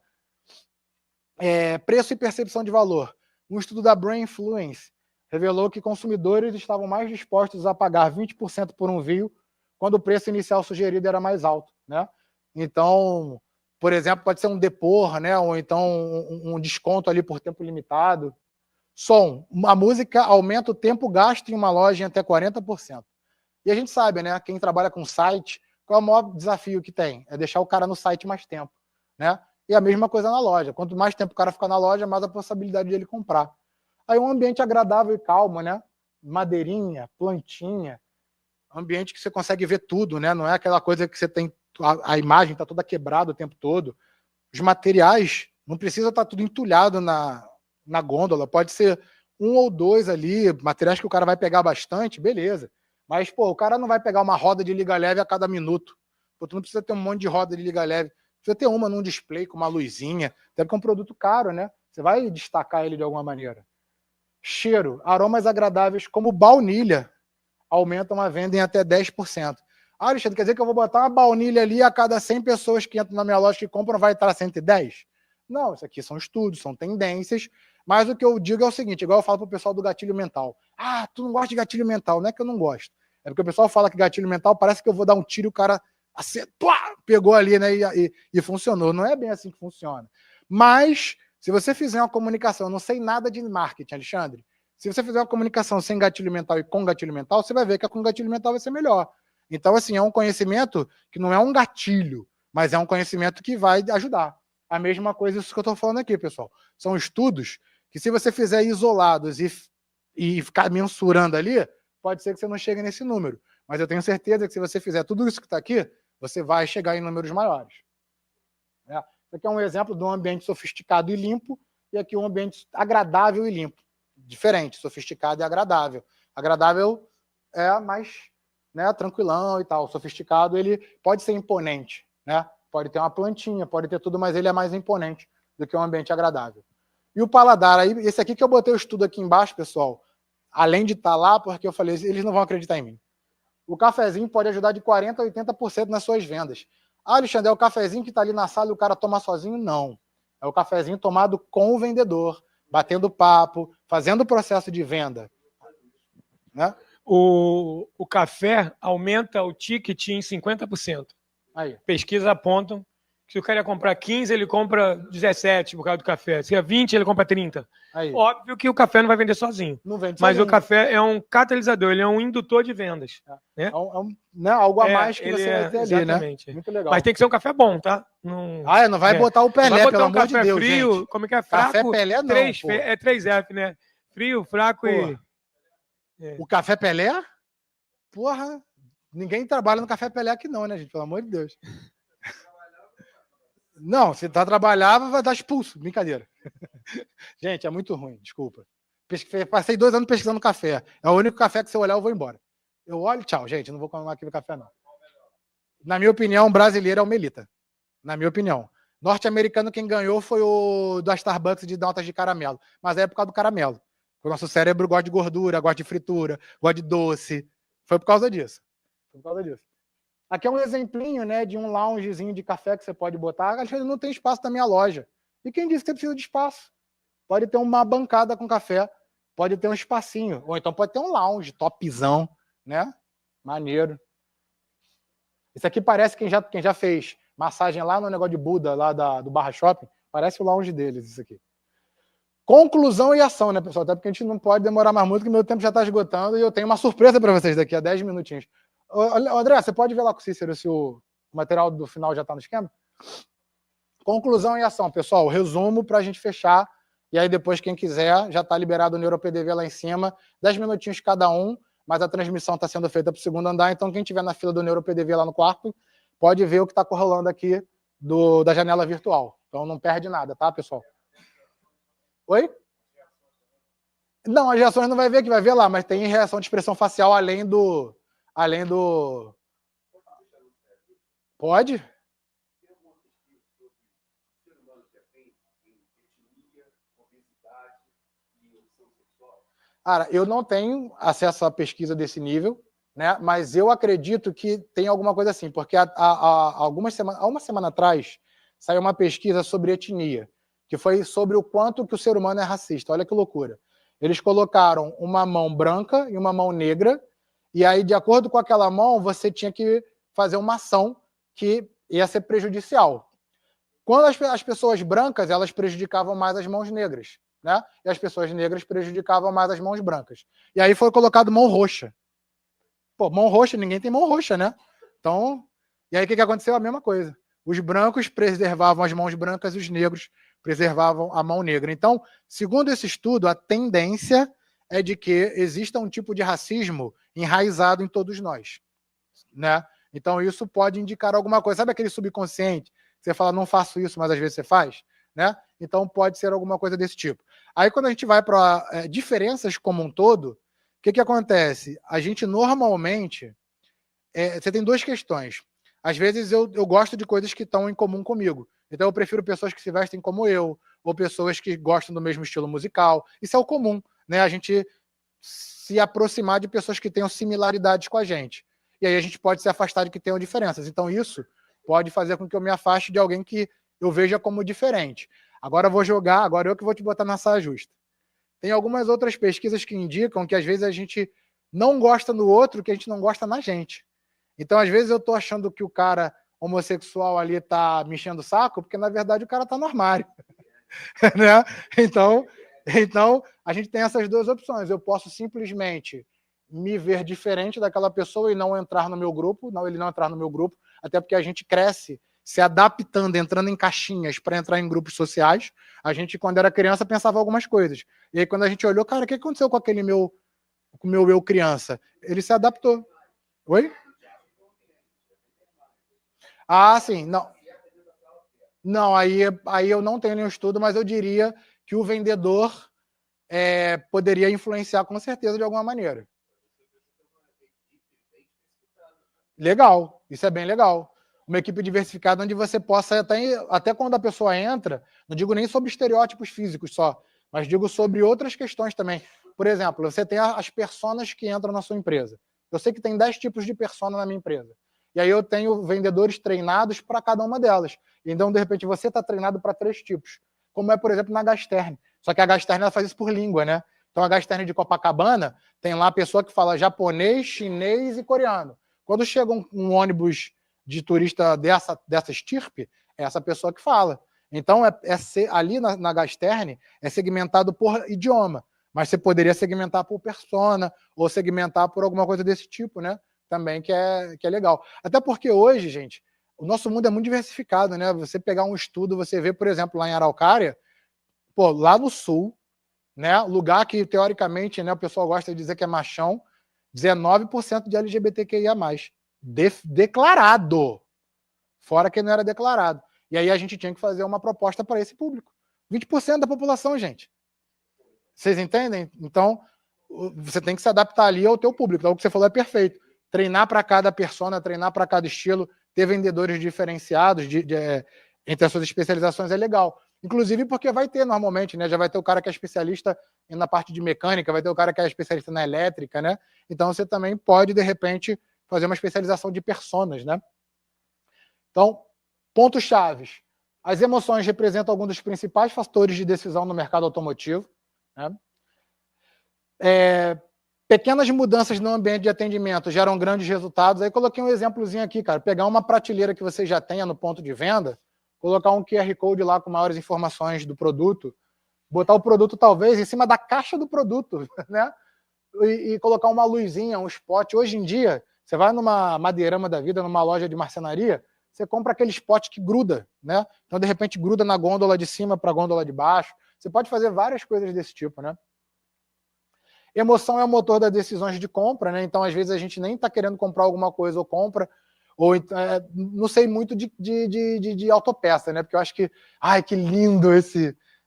Preço e percepção de valor. Um estudo da Brain Influence revelou que consumidores estavam mais dispostos a pagar 20% por um view quando o preço inicial sugerido era mais alto, né? Então, por exemplo, pode ser um depor, né? Ou então um desconto ali por tempo limitado. Som. A música aumenta o tempo gasto em uma loja em até 40%. E a gente sabe, né? Quem trabalha com site, qual é o maior desafio que tem? É deixar o cara no site mais tempo, né? E a mesma coisa na loja. Quanto mais tempo o cara ficar na loja, mais a possibilidade de ele comprar. Aí um ambiente agradável e calmo, né? Madeirinha, plantinha, ambiente que você consegue ver tudo, né? Não é aquela coisa que você tem, a imagem está toda quebrada o tempo todo. Os materiais, não precisa estar tudo entulhado na gôndola, pode ser 1 ou 2 ali, materiais que o cara vai pegar bastante, beleza. Mas, pô, o cara não vai pegar uma roda de liga leve a cada minuto. Pô, tu não precisa ter um monte de roda de liga leve. Precisa ter uma num display com uma luzinha, até porque é um produto caro, né? Você vai destacar ele de alguma maneira. Cheiro, aromas agradáveis como baunilha aumentam a venda em até 10%. Ah, Alexandre, quer dizer que eu vou botar uma baunilha ali a cada 100 pessoas que entram na minha loja que compram vai estar 110? Não, isso aqui são estudos, são tendências, mas o que eu digo é o seguinte, igual eu falo pro pessoal do gatilho mental. Ah, tu não gosta de gatilho mental, não é que eu não gosto. É porque o pessoal fala que gatilho mental parece que eu vou dar um tiro e o cara pegou ali, né, e funcionou. Não é bem assim que funciona. Mas, se você fizer uma comunicação, eu não sei nada de marketing, Alexandre, se você fizer uma comunicação sem gatilho mental e com gatilho mental, você vai ver que com gatilho mental vai ser melhor. Então, assim, é um conhecimento que não é um gatilho, mas é um conhecimento que vai ajudar. A mesma coisa isso que eu estou falando aqui, pessoal. São estudos que, se você fizer isolados e ficar mensurando ali, pode ser que você não chegue nesse número. Mas eu tenho certeza que se você fizer tudo isso que está aqui, você vai chegar em números maiores. Isso aqui é um exemplo de um ambiente sofisticado e limpo, e aqui um ambiente agradável e limpo. Diferente, sofisticado e agradável. Agradável é mais, né, tranquilão e tal. Sofisticado, ele pode ser imponente, né? Pode ter uma plantinha, pode ter tudo, mas ele é mais imponente do que um ambiente agradável. E o paladar, aí, esse aqui que eu botei o estudo aqui embaixo, pessoal, além de estar lá, porque eu falei, eles não vão acreditar em mim. O cafezinho pode ajudar de 40% a 80% nas suas vendas. Ah, Alexandre, é o cafezinho que está ali na sala e o cara toma sozinho? Não. É o cafezinho tomado com o vendedor, batendo papo, fazendo o processo de venda. Né? O café aumenta o ticket em 50%. Aí. Pesquisas apontam que se o cara ia comprar 15, ele compra 17 por causa do café. Se é 20, ele compra 30. Aí. Óbvio que o café não vai vender sozinho. Não vende mas sozinho. O café é um catalisador, ele é um indutor de vendas. Né? Né? Algo a mais que você vai ter ali, exatamente. Né? Muito legal. Mas tem que ser um café bom, tá? Não vai botar o Pelé, pelo amor de Deus, frio, gente. Como é que é? Fraco, café Pelé não, é 3F, né? Frio, fraco e... O café Pelé? Porra, ninguém trabalha no café Pelé aqui não, né, gente? Pelo amor de Deus. Não, se tá trabalhando, vai dar expulso. Brincadeira. Gente, é muito ruim, desculpa. Passei 2 anos pesquisando café. É o único café que se eu olhar, eu vou embora. Eu olho, tchau, gente, não vou comer aquele café, não. Na minha opinião, brasileiro é o Melita. Na minha opinião. Norte-americano, quem ganhou foi o da Starbucks de notas de caramelo. Mas é por causa do caramelo. O nosso cérebro gosta de gordura, gosta de fritura, gosta de doce. Foi por causa disso. Aqui é um exemplinho, né, de um loungezinho de café que você pode botar. Alexandre, não tem espaço na minha loja. E quem disse que você precisa de espaço? Pode ter uma bancada com café, pode ter um espacinho, ou então pode ter um lounge, topzão, né? Maneiro. Isso aqui parece quem já fez massagem lá no negócio de Buda, lá do Barra Shopping, parece o lounge deles, isso aqui. Conclusão e ação, né, pessoal? Até porque a gente não pode demorar mais muito, que meu tempo já está esgotando e eu tenho uma surpresa para vocês daqui a 10 minutinhos. André, você pode ver lá com o Cícero se o material do final já está no esquema? Conclusão e ação, pessoal. Resumo para a gente fechar. E aí depois, quem quiser, já está liberado o NeuroPDV lá em cima. 10 minutinhos cada um, mas a transmissão está sendo feita para o segundo andar. Então, quem estiver na fila do NeuroPDV lá no quarto, pode ver o que está rolando aqui da janela virtual. Então, não perde nada, tá, pessoal? Oi? Não, as reações não vai ver aqui, vai ver lá, mas tem reação de expressão facial além do... Pode? Cara, eu não tenho acesso à pesquisa desse nível, né? Mas eu acredito que tem alguma coisa assim, porque há uma semana atrás saiu uma pesquisa sobre etnia, que foi sobre o quanto que o ser humano é racista. Olha que loucura. Eles colocaram uma mão branca e uma mão negra, e aí, de acordo com aquela mão, você tinha que fazer uma ação que ia ser prejudicial. Quando as pessoas brancas, elas prejudicavam mais as mãos negras, né? E as pessoas negras prejudicavam mais as mãos brancas. E aí foi colocado mão roxa. Pô, mão roxa, ninguém tem mão roxa, né? Então, e aí o que aconteceu? A mesma coisa. Os brancos preservavam as mãos brancas e os negros preservavam a mão negra. Então, segundo esse estudo, a tendência é de que exista um tipo de racismo enraizado em todos nós, né? Então, isso pode indicar alguma coisa. Sabe aquele subconsciente? Você fala, não faço isso, mas às vezes você faz, né? Então, pode ser alguma coisa desse tipo. Aí, quando a gente vai para diferenças como um todo, o que acontece? A gente normalmente... você tem 2 questões. Às vezes, eu gosto de coisas que estão em comum comigo. Então, eu prefiro pessoas que se vestem como eu, ou pessoas que gostam do mesmo estilo musical. Isso é o comum, né? A gente se aproximar de pessoas que tenham similaridades com a gente. E aí a gente pode se afastar de que tenham diferenças. Então, isso pode fazer com que eu me afaste de alguém que eu veja como diferente. Agora eu que vou te botar na saia justa. Tem algumas outras pesquisas que indicam que às vezes a gente não gosta no outro que a gente não gosta na gente. Então, às vezes eu tô achando que o cara homossexual ali tá me enchendo o saco, porque na verdade o cara tá no armário. Né? Então, a gente tem essas 2 opções. Eu posso simplesmente me ver diferente daquela pessoa e não entrar no meu grupo, ele não entrar no meu grupo, até porque a gente cresce se adaptando, entrando em caixinhas para entrar em grupos sociais. A gente, quando era criança, pensava algumas coisas. E aí, quando a gente olhou, cara, o que aconteceu com aquele com o meu eu criança? Ele se adaptou. Oi? Ah, sim. Não. Não, aí eu não tenho nenhum estudo, mas eu diria que o vendedor poderia influenciar com certeza de alguma maneira. Legal, isso é bem legal. Uma equipe diversificada onde você possa, até quando a pessoa entra, não digo nem sobre estereótipos físicos só, mas digo sobre outras questões também. Por exemplo, você tem as personas que entram na sua empresa. Eu sei que tem 10 tipos de persona na minha empresa. E aí eu tenho vendedores treinados para cada uma delas. Então, de repente, você está treinado para 3 tipos. Como é, por exemplo, na Gasterne. Só que a Gasterne ela faz isso por língua, né? Então, a Gasterne de Copacabana tem lá a pessoa que fala japonês, chinês e coreano. Quando chega um ônibus de turista dessa estirpe, é essa pessoa que fala. Então, ali na Gasterne é segmentado por idioma, mas você poderia segmentar por persona ou segmentar por alguma coisa desse tipo, né? Também que é legal. Até porque hoje, gente, o nosso mundo é muito diversificado, né? Você pegar um estudo, você vê, por exemplo, lá em Araucária, pô, lá no sul, né? Lugar que, teoricamente, né, o pessoal gosta de dizer que é machão, 19% de LGBTQIA+. Declarado. Fora que não era declarado. E aí a gente tinha que fazer uma proposta para esse público. 20% da população, gente. Vocês entendem? Então, você tem que se adaptar ali ao teu público. Então, o que você falou é perfeito. Treinar para cada persona, treinar para cada estilo, ter vendedores diferenciados entre as suas especializações é legal. Inclusive porque vai ter normalmente, né? Já vai ter o cara que é especialista na parte de mecânica, vai ter o cara que é especialista na elétrica, né? Então você também pode, de repente, fazer uma especialização de personas, né? Então, pontos chaves. As emoções representam alguns dos principais fatores de decisão no mercado automotivo, né? Pequenas mudanças no ambiente de atendimento geram grandes resultados. Aí coloquei um exemplozinho aqui, cara. Pegar uma prateleira que você já tenha no ponto de venda, colocar um QR Code lá com maiores informações do produto, botar o produto talvez em cima da caixa do produto, né? E colocar uma luzinha, um spot. Hoje em dia, você vai numa Madeirama da vida, numa loja de marcenaria, você compra aquele spot que gruda, né? Então, de repente, gruda na gôndola de cima para a gôndola de baixo. Você pode fazer várias coisas desse tipo, né? Emoção é o motor das decisões de compra, né? Então, às vezes, a gente nem está querendo comprar alguma coisa ou compra, ou não sei muito de autopeça, né? Porque eu acho que, ai, que lindo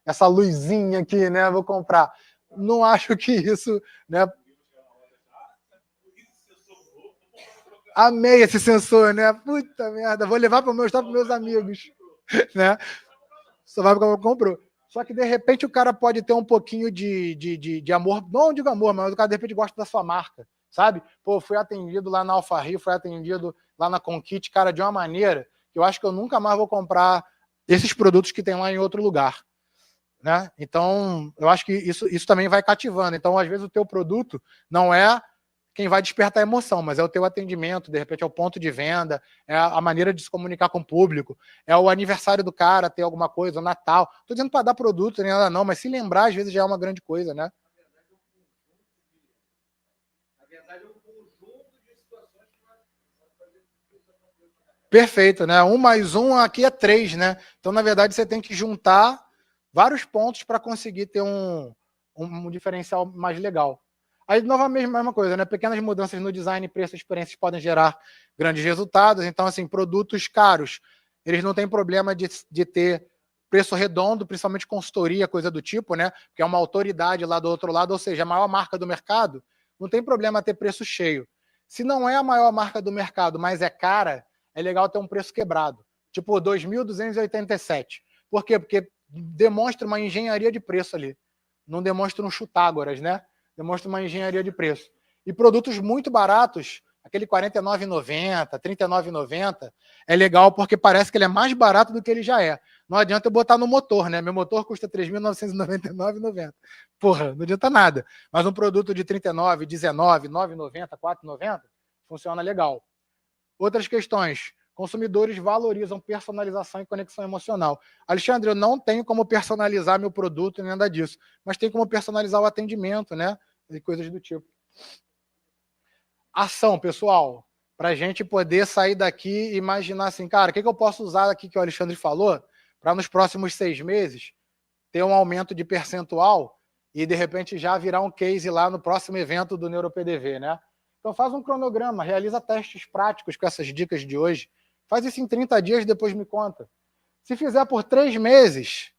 essa luzinha aqui, né? Vou comprar. Não acho que isso, né? Amei esse sensor, né? Puta merda, vou levar para mostrar para meus amigos, né? Só vai porque comprou. Só que, de repente, o cara pode ter um pouquinho de amor, não digo amor, mas o cara, de repente, gosta da sua marca, sabe? Pô, fui atendido lá na Alfa Rio, fui atendido lá na Conquite, cara, de uma maneira que eu acho que eu nunca mais vou comprar esses produtos que tem lá em outro lugar, né? Então, eu acho que isso também vai cativando. Então, às vezes, o teu produto não é quem vai despertar a emoção, mas é o teu atendimento, de repente é o ponto de venda, é a maneira de se comunicar com o público, é o aniversário do cara, ter alguma coisa, o Natal. Tô dizendo para dar produto, nem nada não, mas se lembrar, às vezes já é uma grande coisa, né? Na verdade, é um conjunto de situações que vai fazer isso. Perfeito, né? 1 mais 1 aqui é 3, né? Então, na verdade, você tem que juntar vários pontos para conseguir ter um diferencial mais legal. Aí, novamente, a mesma coisa, né? Pequenas mudanças no design, preço e experiências podem gerar grandes resultados. Então, assim, produtos caros, eles não têm problema de ter preço redondo, principalmente consultoria, coisa do tipo, né? Que é uma autoridade lá do outro lado, ou seja, a maior marca do mercado, não tem problema ter preço cheio. Se não é a maior marca do mercado, mas é cara, é legal ter um preço quebrado. Tipo, 2.287. Por quê? Porque demonstra uma engenharia de preço ali. Não demonstra um chutágoras, né? Demonstra uma engenharia de preço. E produtos muito baratos, aquele R$ 49,90, R$ 39,90, é legal porque parece que ele é mais barato do que ele já é. Não adianta eu botar no motor, né? Meu motor custa R$ 3.999,90. Porra, não adianta nada. Mas um produto de R$ 39, R$ 19, R$ 9,90, R$ 4,90, funciona legal. Outras questões. Consumidores valorizam personalização e conexão emocional. Alexandre, eu não tenho como personalizar meu produto nem nada disso, mas tem como personalizar o atendimento, né? E coisas do tipo. Ação, pessoal, para a gente poder sair daqui e imaginar assim, cara, o que eu posso usar aqui que o Alexandre falou para nos próximos 6 meses ter um aumento de percentual e, de repente, já virar um case lá no próximo evento do NeuroPDV, né? Então faz um cronograma, realiza testes práticos com essas dicas de hoje. Faz isso em 30 dias, depois me conta. Se fizer por 3 meses,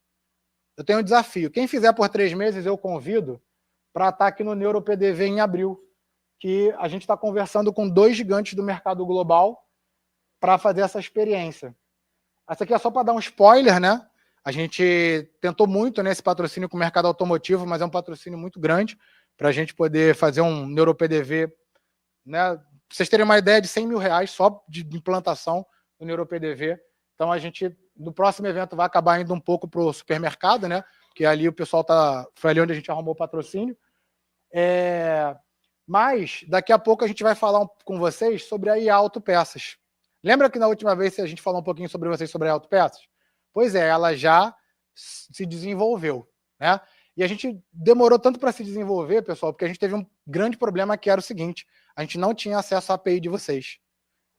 eu tenho um desafio. Quem fizer por 3 meses, eu convido para estar aqui no NeuroPDV em abril, que a gente está conversando com 2 gigantes do mercado global para fazer essa experiência. Essa aqui é só para dar um spoiler, né? A gente tentou muito nesse patrocínio com o mercado automotivo, mas é um patrocínio muito grande para a gente poder fazer um NeuroPDV, né? Pra vocês terem uma ideia, de R$100 mil só de implantação do NeuroPDV. Então a gente, no próximo evento, vai acabar indo um pouco para o supermercado, né? Que ali o pessoal foi ali onde a gente arrumou o patrocínio. Mas daqui a pouco a gente vai falar com vocês sobre a IA Autopeças. Lembra que na última vez a gente falou um pouquinho sobre vocês sobre a Autopeças? Pois é, ela já se desenvolveu, né? E a gente demorou tanto para se desenvolver, pessoal, porque a gente teve um grande problema que era o seguinte: a gente não tinha acesso à API de vocês.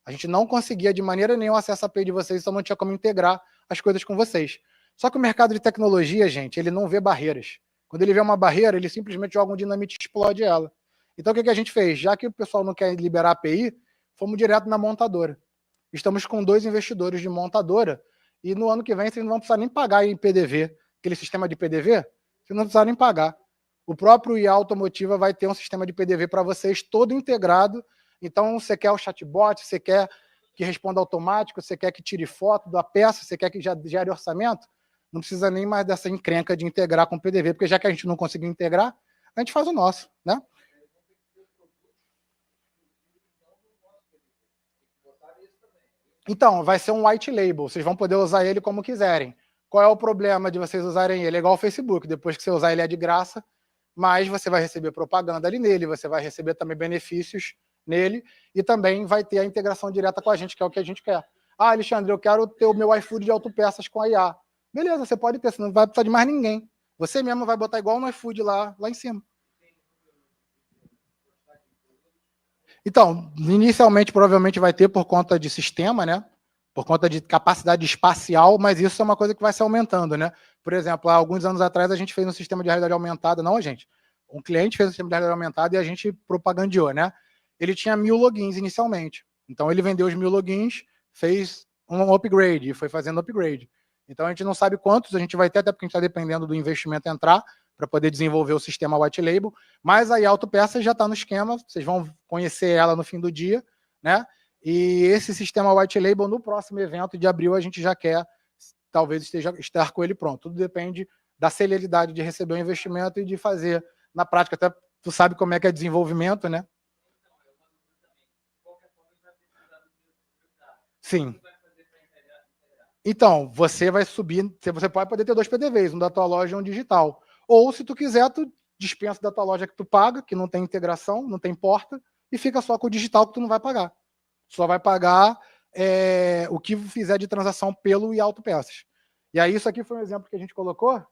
A gente não conseguia de maneira nenhuma acesso à API de vocês, então não tinha como integrar as coisas com vocês. Só que o mercado de tecnologia, gente, ele não vê barreiras. Quando ele vê uma barreira, ele simplesmente joga um dinamite e explode ela. Então o que a gente fez? Já que o pessoal não quer liberar a API, fomos direto na montadora. Estamos com 2 investidores de montadora e no ano que vem vocês não vão precisar nem pagar em PDV. Aquele sistema de PDV, vocês não vão precisar nem pagar. O próprio IA Automotiva vai ter um sistema de PDV para vocês todo integrado. Então, você quer o chatbot, você quer que responda automático, você quer que tire foto da peça, você quer que já gere orçamento, não precisa nem mais dessa encrenca de integrar com o PDV, porque já que a gente não conseguiu integrar, a gente faz o nosso, né? Então, vai ser um white label, vocês vão poder usar ele como quiserem. Qual é o problema de vocês usarem ele? É igual o Facebook, depois que você usar ele é de graça, mas você vai receber propaganda ali nele, você vai receber também benefícios nele, e também vai ter a integração direta com a gente, que é o que a gente quer. Ah, Alexandre, eu quero ter o meu iFood de autopeças com a IA. Beleza, você pode ter, você não vai precisar de mais ninguém. Você mesmo vai botar igual no iFood lá em cima. Então, inicialmente, provavelmente vai ter por conta de sistema, né? Por conta de capacidade espacial, mas isso é uma coisa que vai se aumentando, né? Por exemplo, há alguns anos atrás a gente fez um sistema de realidade aumentada, não a gente, um cliente fez um sistema de realidade aumentada e a gente propagandeou, né? Ele tinha 1000 logins inicialmente. Então ele vendeu os 1000 logins, fez um upgrade e foi fazendo upgrade. Então a gente não sabe quantos a gente vai ter, até porque a gente está dependendo do investimento entrar para poder desenvolver o sistema white label, mas a IA Autopeças já está no esquema, vocês vão conhecer ela no fim do dia, né? E esse sistema white label, no próximo evento de abril, a gente já quer, talvez estar com ele pronto. Tudo depende da celeridade de receber o investimento e de fazer na prática. Até tu sabe como é que é desenvolvimento, né? Sim. Então, você vai subir, você pode poder ter 2 PDVs, um da tua loja e um digital. Ou, se tu quiser, tu dispensa da tua loja que tu paga, que não tem integração, não tem porta, e fica só com o digital que tu não vai pagar. Só vai pagar o que fizer de transação pelo IA Autopeças. E aí, isso aqui foi um exemplo que a gente colocou.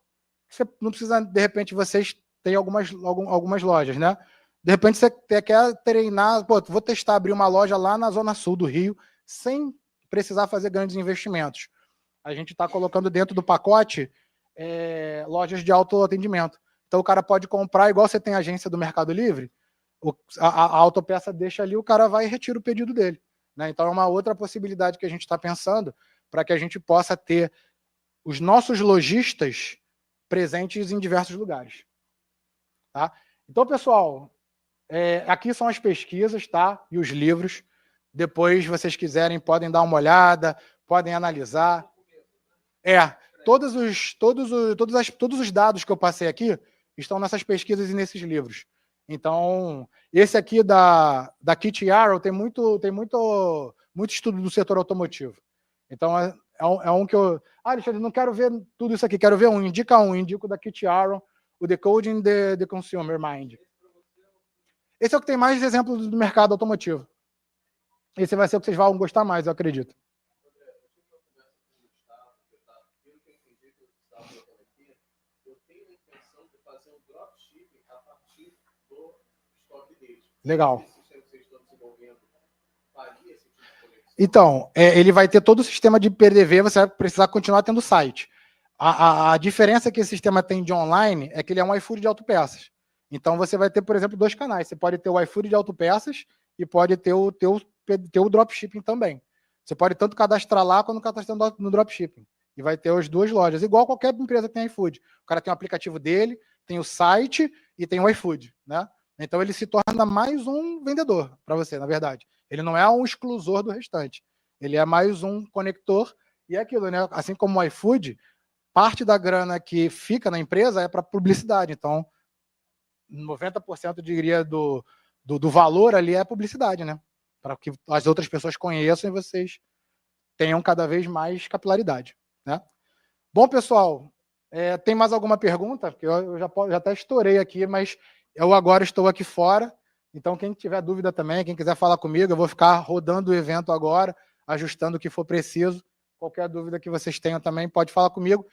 Você não precisa, de repente, vocês têm algumas lojas, né? De repente, você quer treinar, vou testar abrir uma loja lá na Zona Sul do Rio, sem precisar fazer grandes investimentos. A gente está colocando dentro do pacote lojas de autoatendimento. Então, o cara pode comprar, igual você tem a agência do Mercado Livre, a autopeça deixa ali, o cara vai e retira o pedido dele, né? Então, é uma outra possibilidade que a gente está pensando para que a gente possa ter os nossos lojistas presentes em diversos lugares. Tá? Então, pessoal, aqui são as pesquisas, tá? E os livros. Depois, se vocês quiserem, podem dar uma olhada, podem analisar. Todos os dados que eu passei aqui estão nessas pesquisas e nesses livros. Então, esse aqui da Kit Arrow tem muito estudo do setor automotivo. Então, é um que eu... Alexandre, não quero ver tudo isso aqui, quero ver indico da Kit Arrow, o Decoding the Consumer Mind. Esse é o que tem mais exemplos do mercado automotivo. Esse vai ser o que vocês vão gostar mais, eu acredito. Legal. Então, ele vai ter todo o sistema de PDV, você vai precisar continuar tendo site. A diferença que esse sistema tem de online é que ele é um iFood de autopeças. Então, você vai ter, por exemplo, 2 canais. Você pode ter o iFood de autopeças e pode ter o dropshipping também. Você pode tanto cadastrar lá quanto cadastrar no dropshipping. e vai ter as duas lojas, igual qualquer empresa que tem iFood. O cara tem o aplicativo dele, tem o site e tem o iFood, né? Então ele se torna mais um vendedor para você, na verdade. Ele não é um exclusor do restante. Ele é mais um conector e é aquilo, né? Assim como o iFood, parte da grana que fica na empresa é para publicidade. Então, 90% eu diria do valor ali é publicidade, né? Para que as outras pessoas conheçam e vocês tenham cada vez mais capilaridade, né? Bom, pessoal, tem mais alguma pergunta? Porque eu já até estourei aqui, mas eu agora estou aqui fora, então quem tiver dúvida também, quem quiser falar comigo, eu vou ficar rodando o evento agora, ajustando o que for preciso. Qualquer dúvida que vocês tenham também, pode falar comigo.